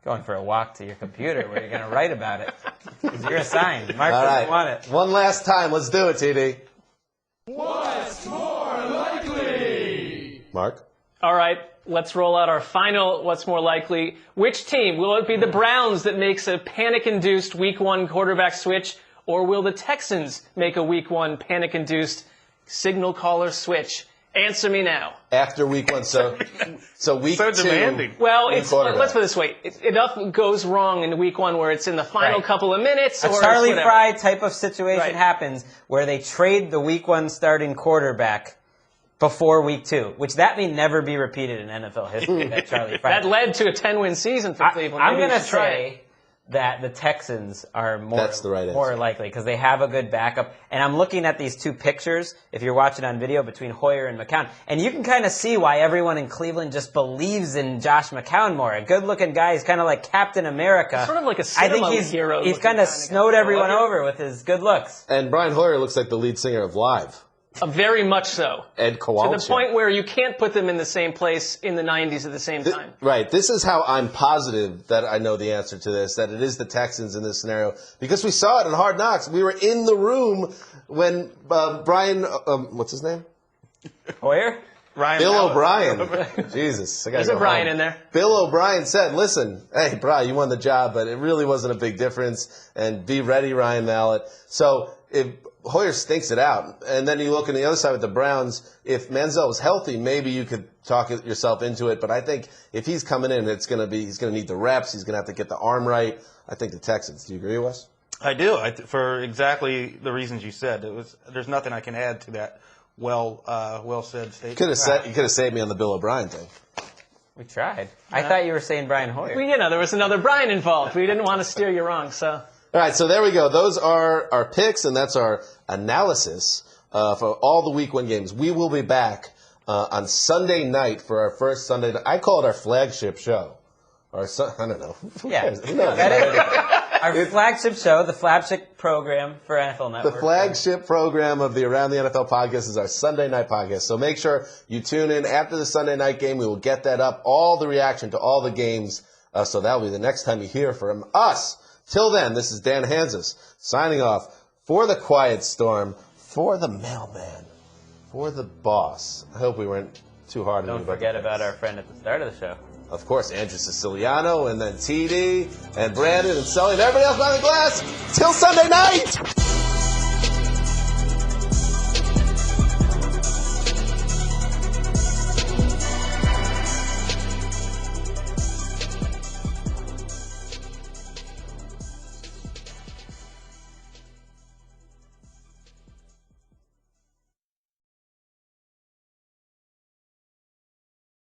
Going for a walk to your computer where you're going to write about it. Because you're assigned. Mark All doesn't right. want it. One last time. Let's do it, TD. What's more likely? Mark? All right, let's roll out our final what's more likely. Which team? Will it be the Browns that makes a panic-induced Week 1 quarterback switch, or will the Texans make a Week 1 panic-induced signal caller switch? Answer me now. After week 1, so week 2. Demanding. Well, let's put it this way. Enough goes wrong in week 1 where it's in the final couple of minutes. A Charlie Fry type of situation happens where they trade the week 1 starting quarterback before week 2, which that may never be repeated in NFL history. That Charlie Fry. That led to a 10-win season for Cleveland. I'm going to say that the Texans are more likely because they have a good backup. And I'm looking at these 2 pictures, if you're watching on video, between Hoyer and McCown. And you can kind of see why everyone in Cleveland just believes in Josh McCown more. A good-looking guy. He's kind of like Captain America. He's sort of like a cinema hero. He's kind of snowed everyone over with his good looks. And Brian Hoyer looks like the lead singer of Live. Very much so. Ed Kowalczyk. To the point where you can't put them in the same place in the 90s at the same time. Right. This is how I'm positive that I know the answer to this, that it is the Texans in this scenario. Because we saw it in Hard Knocks. We were in the room when Brian, what's his name? Hoyer? Bill O'Brien. Jesus. There's a Brian in there. Bill O'Brien said, listen, hey, Brian, you won the job, but it really wasn't a big difference. And be ready, Ryan Mallett. So if Hoyer stinks it out, and then you look on the other side with the Browns, if Manziel was healthy, maybe you could talk yourself into it. But I think if he's coming in, he's going to need the reps. He's going to have to get the arm right. I think the Texans. Do you agree, Wes? I do. For exactly the reasons you said. There's nothing I can add to that. Well said statement. You could have saved me on the Bill O'Brien thing. We tried. I thought you were saying Brian Hoyer. Well, there was another Brian involved. We didn't want to steer you wrong, so. All right, so there we go. Those are our picks, and that's our analysis for all the Week 1 games. We will be back on Sunday night for our first Sunday night. I call it our flagship show. I don't know. Who cares? Who knows? Our flagship show, the flagship program for NFL Network. The flagship program of the Around the NFL podcast is our Sunday night podcast. So make sure you tune in after the Sunday night game. We will get that up, all the reaction to all the games. So that will be the next time you hear from us. Till then, this is Dan Hanzus signing off for the Quiet Storm, for the mailman, for the boss. I hope we weren't too hard on you. Don't forget about our friend at the start of the show. Of course, Andrew Siciliano, and then TD, and Brandon, and Sully, and everybody else behind the glass. Till Sunday night!